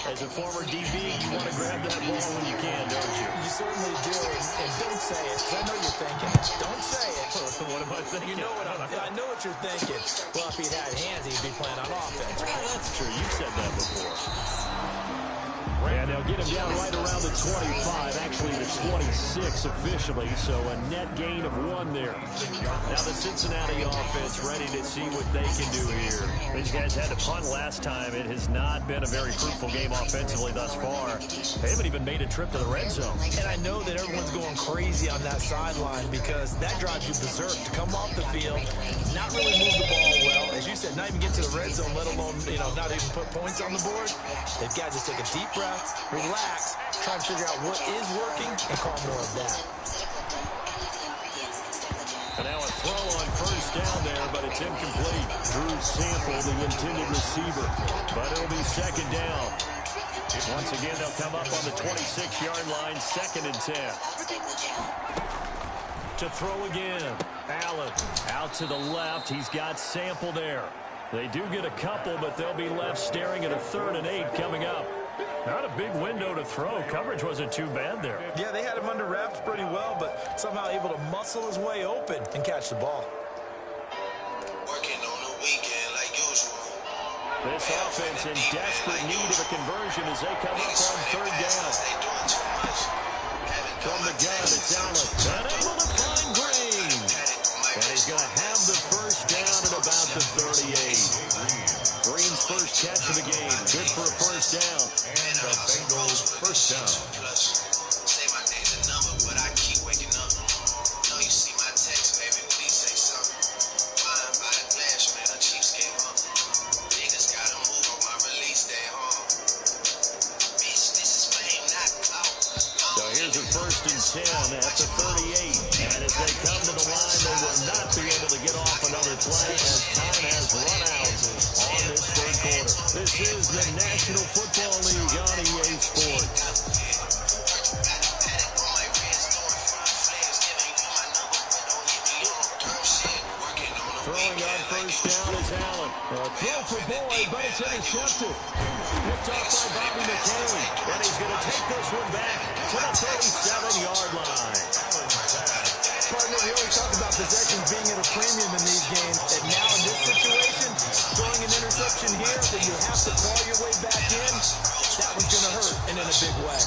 as a former DB, you want to grab that ball when you can, don't you? You certainly do, and don't say it, because I know you're thinking. Don't say it. What am I thinking? You know what I know what you're thinking. Well, if he'd had hands, he'd be playing on offense. Yeah, that's true. You've said that before. And they'll get him down right around the 25, actually the 26 officially, so a net gain of 1 there. Now the Cincinnati offense ready to see what they can do here. These guys had to punt last time. It has not been a very fruitful game offensively thus far. They haven't even made a trip to the red zone. And I know that everyone's going crazy on that sideline because that drives you berserk to come off the field, not really move the ball well. As you said, not even get to the red zone, let alone, not even put points on the board. They've got to just take a deep breath, relax, try to figure out what is working, and call more of that. And now a throw on first down there, but it's incomplete. Drew Sample, the intended receiver, but it'll be second down. Once again, they'll come up on the 26-yard line, 2nd and 10. To throw again. Allen out to the left. He's got Sample there. They do get a couple, but they'll be left staring at a 3rd and 8 coming up. Not a big window to throw. Coverage wasn't too bad there. Yeah, they had him under wraps pretty well, but somehow able to muscle his way open and catch the ball. Working on the weekend like usual. This offense in desperate need of a conversion as they come up on third down. From the gun, it's Allen. Unable to find Green. And he's going to have the first down at about the 38. Green's first catch of the game. Good for a first down. And the Bengals first down. Say my day's a number, but I keep waking up. Know you see my text, baby, please say something. Flying by the glass, man, a cheapskate, huh? Niggas gotta move on my release day, huh? Bitch, this is fame, not clout. So here's a first and 10 at the 38. And as they come to the line, they will not be able to get off another play as time has run out on this third quarter. This is the National Football League on EA Sports. Throwing on first down is Allen. Throw for Boyd, but it's intercepted. Picked off by Bobby McCain. And he's going to take this one back to the 37-yard line. Partner, we always talk about possessions being at a premium in these games. And now in this situation, throwing an interception here, then you have to claw your way back in. That one's going to hurt, and in a big way.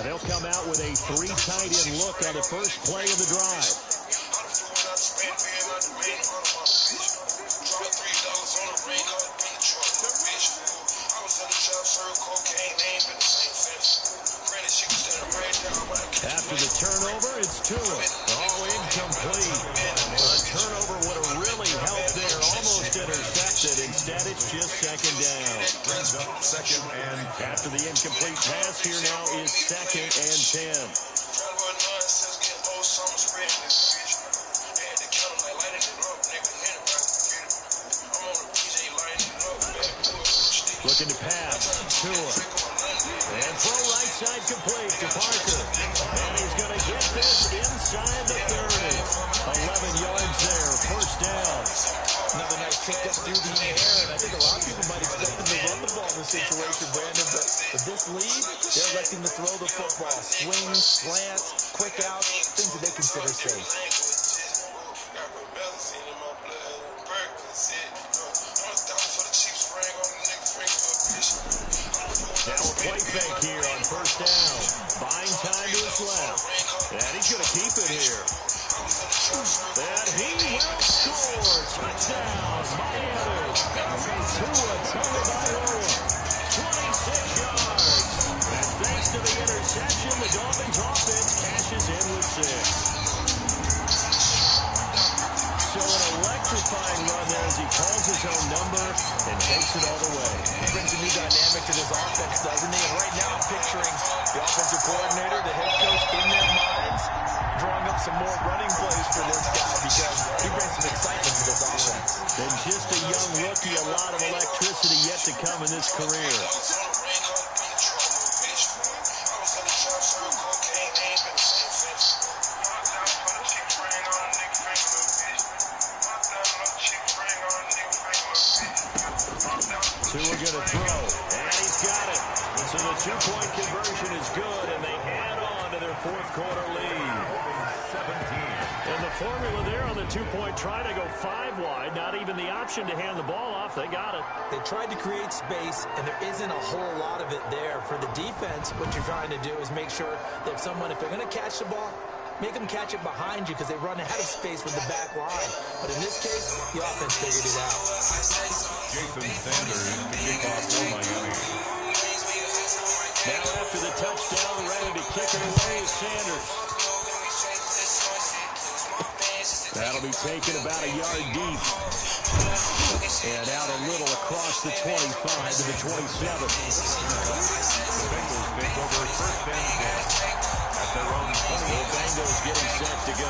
And they'll come out with a three tight end look on the first play of the drive. After the turnover, it's Tua. Oh, incomplete. A turnover would have really helped there. Almost intercepted. Instead, it's just second down. Brings up second and After the incomplete pass, here now is second and 10. Looking to pass. Tua. And throw right side complete to Parker. And he's going to get this inside the 30. 11 yards there. First down. Another nice pick up through the air, and I think a lot of people might expect them to run the ball in this situation, Brandon, but with this lead, they're electing to throw the football. Swings, slants, quick outs, things that they consider safe. Now a play fake here on first down. Buying time to his left. And he's going to keep it here. And he will score. Touchdown, Miami. Tua Tagovailoa. 26 yards. And thanks to the interception, the Dolphins offense cashes in with 6. So an electrifying run there as he calls his own number and takes it all the way. He brings a new dynamic to this offense, doesn't he? And right now I'm picturing the offensive coordinator, the head coach in their minds, drawing up some more running plays for this guy because he brings some excitement to this offense. And just a young rookie, a lot of electricity yet to come in this career. Tua going to throw, and he's got it. So the two-point conversion is good, and they add on to their fourth quarter lead. 17. And the formula there on the two-point try to go 5 wide, not even the option to hand the ball off. They got it. They tried to create space, and there isn't a whole lot of it there. For the defense, what you're trying to do is make sure that if they're going to catch the ball, make them catch it behind you because they run out of space with the back line. But in this case, the offense figured it out. Jason Sanders to kick off for Miami. Now after the touchdown, ready to kick it away is Sanders. That'll be taken about a yard deep. And out a little across the 25 to the 27. The Bengals take over first and 10 at their own 20. The Bengals getting set to go.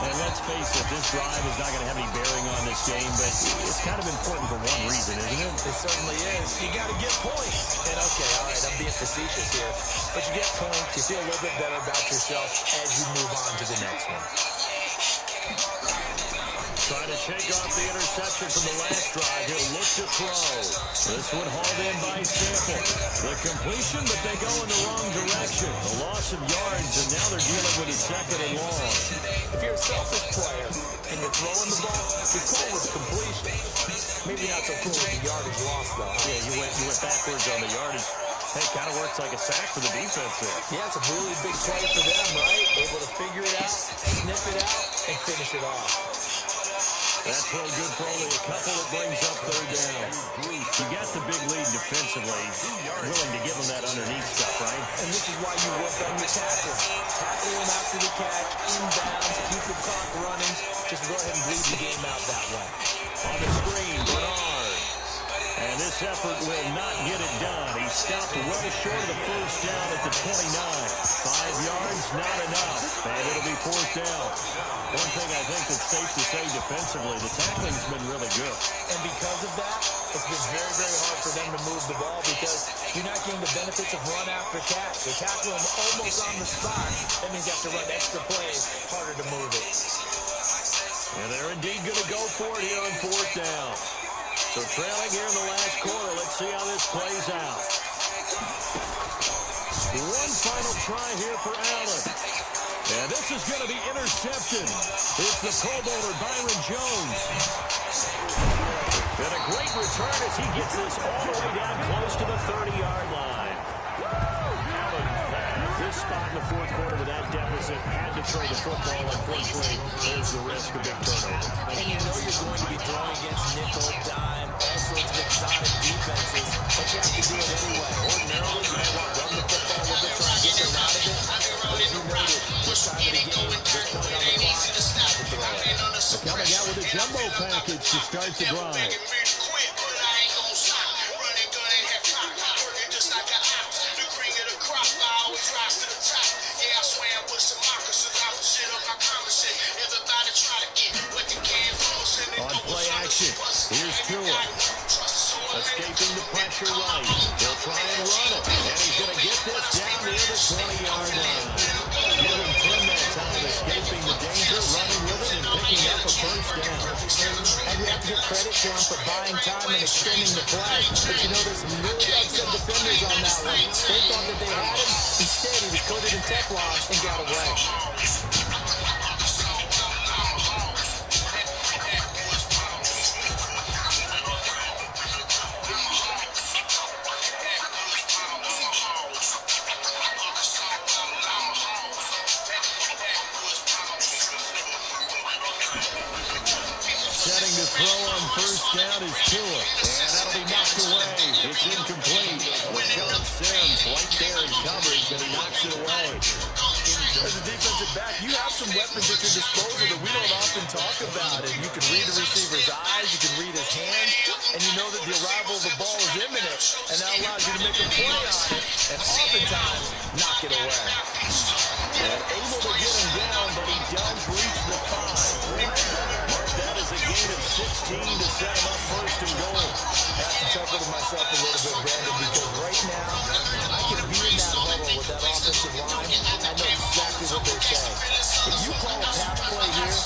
And let's face it, this drive is not going to have any bearing on this game, but it's kind of important for one reason, isn't it? It certainly is. You got to get points. And okay, all right, I'm being facetious here. But you get points, you feel a little bit better about yourself as you move on to the next one. Trying to shake off the interception from the last drive. He'll look to throw. This one hauled in by Sample. The completion, but they go in the wrong direction. A loss of yards, and now they're dealing with a second and long. If you're a selfish player and you're throwing the ball, you're cool with completion. Maybe not so cool with the yardage loss, though. Huh? Yeah, you went backwards on the yardage. Hey, kind of works like a sack for the defense there. Yeah, it's a really big play for them, right? Able to figure it out, sniff it out, and finish it off. That throw good for only a couple. It brings up third down. You got the big lead defensively. Willing to give them that underneath stuff, right? And this is why you work on your tackling. Tackle them after the catch, inbounds, keep the clock running. Just go ahead and bleed the game out that way. On the screen, Bernard. And this effort will not get it done. He stopped well short of the first down at the 29. 5 yards, not enough. And it'll be fourth down. One thing I think that's safe to say defensively, the tackling's been really good. And because of that, it's been very, very hard for them to move the ball because you're not getting the benefits of run after catch. They're tackling them almost on the spot. That means you have to run extra plays, harder to move it. And they're indeed going to go for it here on fourth down. So trailing here in the last quarter, let's see how this plays out. One final try here for Allen. And this is going to be intercepted. It's the Pro Bowler, Byron Jones. And a great return as he gets this all the way down close to the 30-yard line. This spot in the fourth quarter with that deficit had to throw the football. Unfortunately, there's the risk of big turnover. And you know you're going to be throwing against nickel, dime, all sorts of exotic defenses, but you have to do it anyway. Ordinarily, you may want to run the football a little bit, try to get them out of it. But as you noted, this time of the game, this point on the clock, have to throw it. Coming out with a jumbo package to start the drive. On play action, here's Tua. Escaping the pressure right. He'll try and run it. And he's going to get this down near the 20-yard line. Give him 10 that time, escaping the danger, running with it, and picking up a first down. And we have to give credit to him for buying time and extending the play. But you know, there's some really upset defenders on that one. They thought that they had him. Instead, he was coated in Teflon and got away. Setting to throw on first down is Tua. And that'll be knocked away. It's incomplete. LaShawn Sims right there in coverage, and he knocks it away. As a defensive back, you have some weapons at your disposal that we don't often talk about. And you can read the receiver's eyes, you can read his hands, and you know that the arrival of the ball is imminent. And that allows you to make a play on it, and oftentimes knock it away. And able to get him down, but he does reach the 5. That is a gain of 16 to set him up first and goal. I have to chuckle to myself a little bit, Brandon, because right now, I can be in that huddle with that offensive line. I know exactly what they're saying. If you call a pass play here,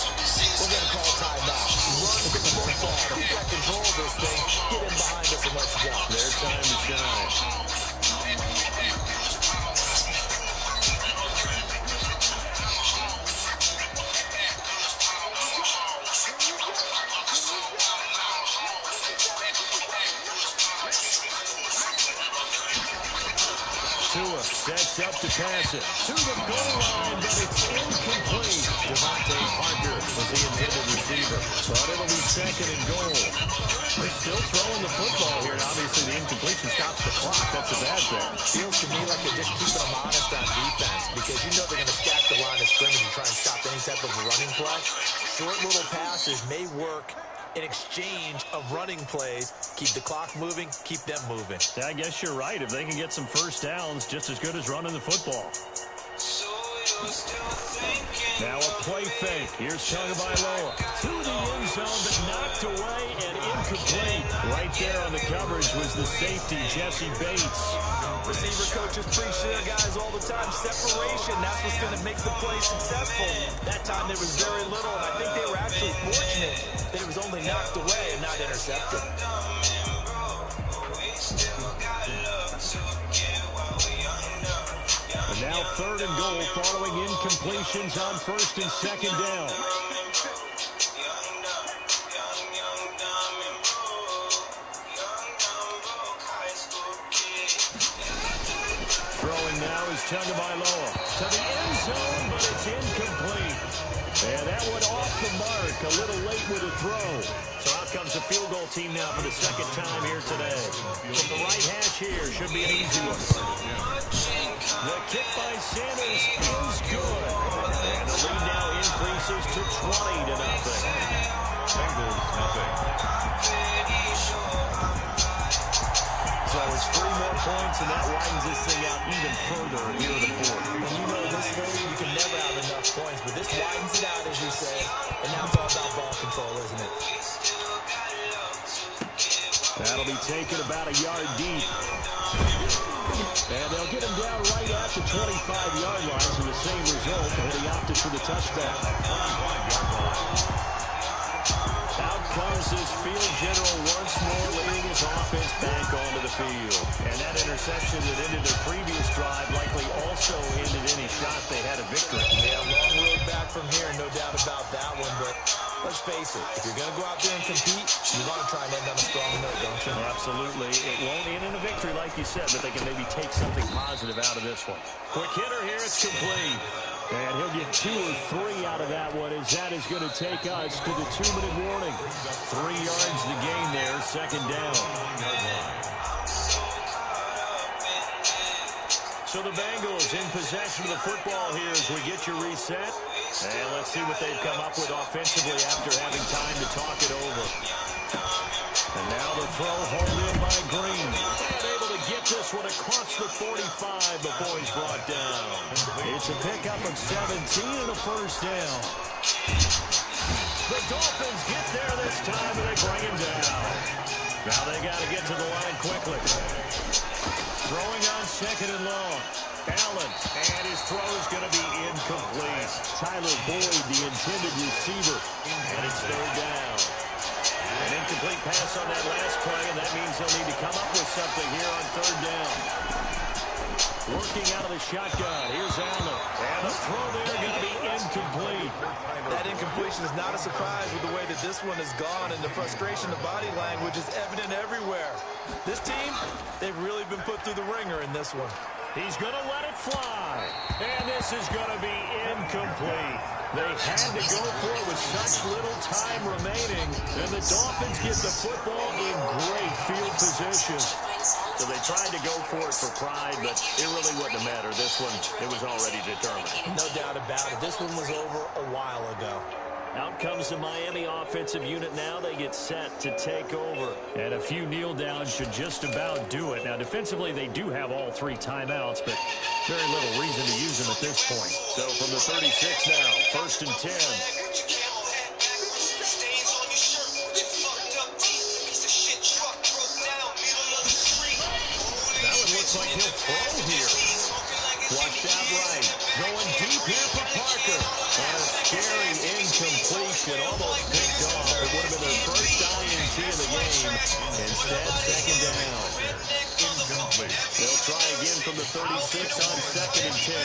we're going to call timeout. Run the football. We got control of this thing. Get in behind us and let's go. Their time to shine. Tua sets up to pass it to the goal line, but it's incomplete. Devontae Parker was the intended receiver, but it'll be second and goal. They're still throwing the football here, and obviously the incompletion stops the clock. That's a bad thing. Feels to me like they're just keeping them honest on defense because you know they're going to stack the line of scrimmage and try and stop any type of running play. Short little passes may work in exchange of running plays. Keep the clock moving, keep them moving. I guess you're right. If they can get some first downs, just as good as running the football. Now a play fake. Here's Tagovailoa to the end zone, but knocked away and incomplete. Right there on the coverage was the safety, Jesse Bates. Receiver coaches preach to their guys all the time. Separation, that's what's going to make the play successful. That time there was very little, and I think they were actually fortunate that it was only knocked away and not intercepted. And now 3rd and goal following incompletions on 1st and 2nd down. Throwing now is Tagovailoa to the end zone, but it's incomplete. And that one off the mark, a little late with a throw. So out comes the field goal team now for the 2nd time here today. From the right hash here, should be an easy one. The kick by Sanders is good. And the lead now increases to 20-0. Bengals nothing. So it's 3 more points, and that widens this thing out even further here in the 4th. And you know this way, you can never have enough points, but this widens it out, as you said. And now it's all about ball control, isn't it? That'll be taken about a yard deep. And they'll get him down right at the 25-yard line, so the same result, but he opted for the touchback. Out comes this field general once more, leading his offense back onto the field. And that interception that ended their previous drive likely also ended any shot they had a victory. Yeah, long road back from here, no doubt about that one, but let's face it, if you're going to go out there and compete, you want to try and end on a strong note, don't you? Absolutely. It won't end in a victory, like you said, but they can maybe take something positive out of this one. Quick hitter here, it's complete. And he'll get 2 or 3 out of that one, as that is going to take us to the 2-minute warning. 3 yards to gain there, 2nd down. So the Bengals in possession of the football here as we get you reset. And let's see what they've come up with offensively after having time to talk it over. And now the throw hauled in by Green. And able to get this one across the 45 before he's brought down. It's a pickup of 17 and a 1st down. The Dolphins get there this time and they bring him down. Now they got to get to the line quickly. Throwing on 2nd and long. Allen, and his throw is going to be incomplete. Tyler Boyd, the intended receiver, and it's 3rd down. An incomplete pass on that last play, and that means they'll need to come up with something here on 3rd down. Working out of the shotgun, here's Allen, and the throw there going to be incomplete. That incompletion is not a surprise with the way that this one has gone, and the frustration, the body language is evident everywhere. This team, they've really been put through the ringer in this one. He's going to let it fly, and this is going to be incomplete. They had to go for it with such little time remaining, and the Dolphins get the football in great field position. So they tried to go for it for pride, but it really wouldn't have mattered. This one, it was already determined. No doubt about it. This one was over a while ago. Out comes the Miami offensive unit now. They get set to take over. And a few kneel downs should just about do it. Now, defensively, they do have all 3 timeouts, but very little reason to use them at this point. So from the 36 now, 1st and 10. That one looks like he'll throw here. Flushed out right. Going deep here for Parker. And a scary incompletion. Almost picked off. It would have been their first INT in the game. Instead, 2nd down. Incomplete. They'll try again from the 36 on 2nd and 10.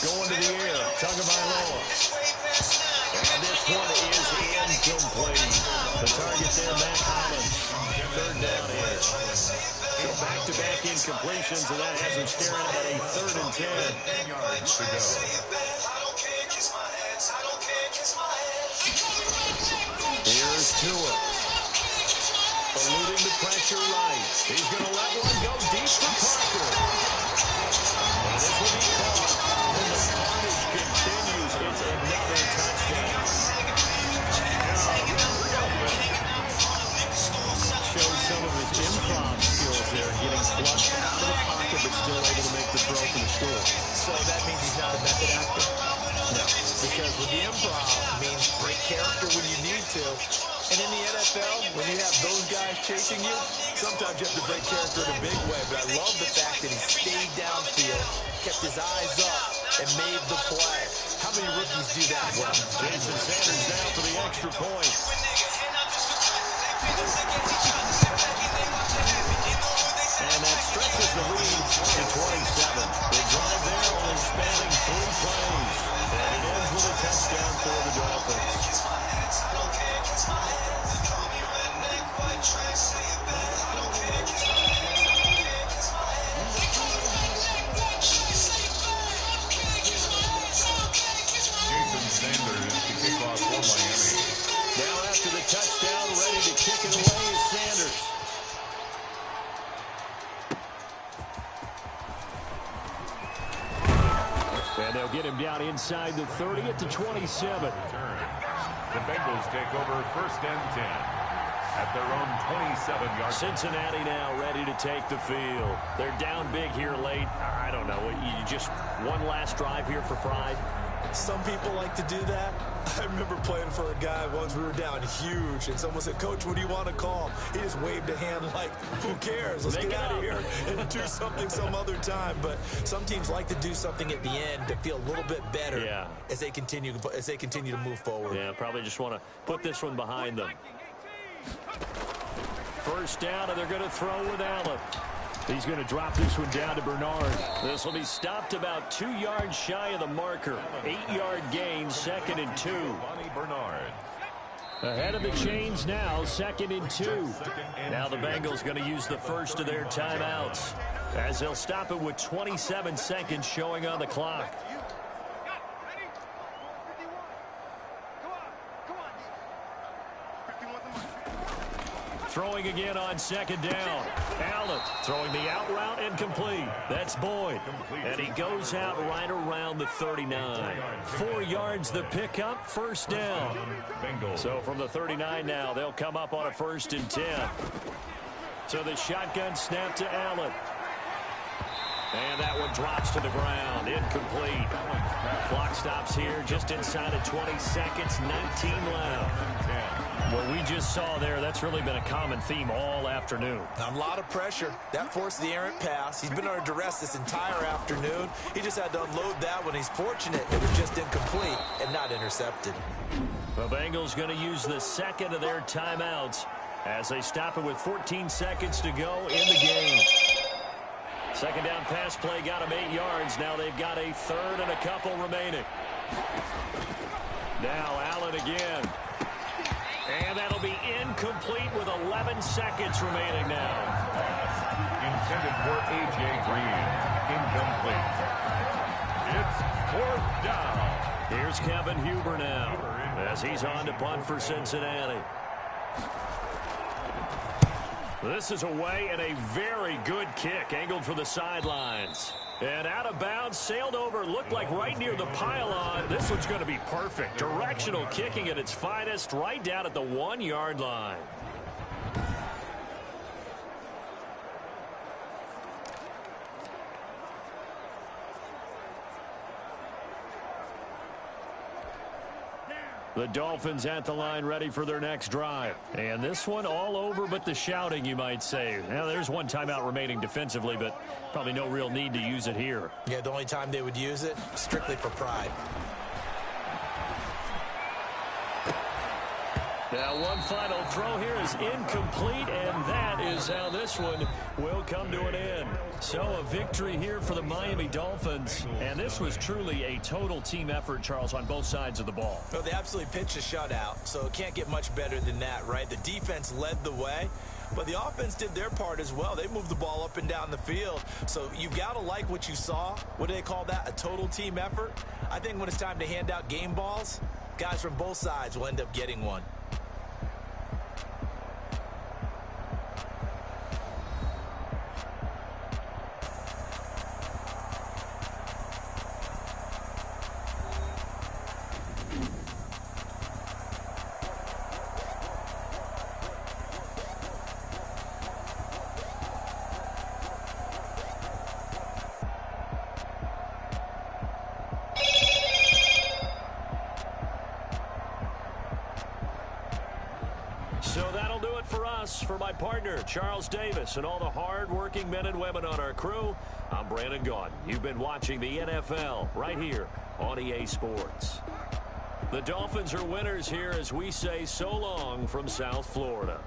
Going to the air. Tagovailoa. And this one is incomplete. The target there, Matt Collins. 3rd down here. So back-to-back incompletions, and that has him staring at a 3rd and 10. 10 yards to go. Here's Tua. Eluding the pressure right. He's going to let one go deep for Parker. And this will be caught. And the carnage continues. It's another touchdown. Shows some of his improv means break character when you need to. And in the NFL, when you have those guys chasing you, sometimes you have to break character in a big way. But I love the fact that he stayed downfield, kept his eyes up, and made the play. How many rookies do that well? Jason Sanders now for the extra point. And that stretches the lead to 27. The drive there only spanning 3 plays. And it ends with a touchdown for the Dolphins. Jason Sanders to kick off for Miami. Now after the touchdown, ready to kick it away is Sanders. And they'll get him down inside the 30 at the 27. The Bengals take over 1st and 10 at their own 27-yard. Cincinnati now ready to take the field. They're down big here late. I don't know. You just one last drive here for pride. Some people like to do that. I remember playing for a guy once. We were down huge, and someone said, "Coach, what do you want to call?" He just waved a hand like, "Who cares? Let's get out of here and do something some other time." But some teams like to do something at the end to feel a little bit better as they continue to move forward. Yeah, probably just want to put this one behind them. First down, and they're going to throw with Allen. He's going to drop this one down to Bernard. This will be stopped about 2 yards shy of the marker. 8-yard gain, 2nd and 2. Bernard. Ahead of the chains now, 2nd and 2. Now the Bengals going to use the first of their timeouts as they'll stop it with 27 seconds showing on the clock. Throwing again on 2nd down. Allen throwing the out route incomplete. That's Boyd. And he goes out right around the 39. 4 yards the pickup, 1st down. So from the 39 now, they'll come up on a 1st and 10. So the shotgun snap to Allen. And that one drops to the ground. Incomplete. Clock stops here just inside of 20 seconds. 19 left. What we just saw there, that's really been a common theme all afternoon. A lot of pressure. That forced the errant pass. He's been under duress this entire afternoon. He just had to unload that one. He's fortunate it was just incomplete and not intercepted. The Bengals going to use the 2nd of their timeouts as they stop it with 14 seconds to go in the game. 2nd down pass play got them 8 yards. Now they've got a 3rd and a couple remaining. Now Allen again. And that'll be incomplete with 11 seconds remaining now. Intended for A.J. Green. Incomplete. It's 4th down. Here's Kevin Huber now as he's on to punt for Cincinnati. This is away and a very good kick angled for the sidelines. And out of bounds, sailed over, looked like right near the pylon. This one's going to be perfect. Directional kicking at its finest, right down at the 1-yard line. The Dolphins at the line ready for their next drive. And this one all over but the shouting, you might say. Now, there's one timeout remaining defensively, but probably no real need to use it here. Yeah, the only time they would use it, strictly for pride. Now, one final throw here is incomplete, and that is how this one will come to an end. So, a victory here for the Miami Dolphins, and this was truly a total team effort, Charles, on both sides of the ball. Well, they absolutely pitched a shutout, so it can't get much better than that, right? The defense led the way, but the offense did their part as well. They moved the ball up and down the field, so you've got to like what you saw. What do they call that? A total team effort? I think when it's time to hand out game balls, guys from both sides will end up getting one. For my partner, Charles Davis, and all the hard-working men and women on our crew, I'm Brandon Gaudin. You've been watching the NFL right here on EA Sports. The Dolphins are winners here as we say so long from South Florida.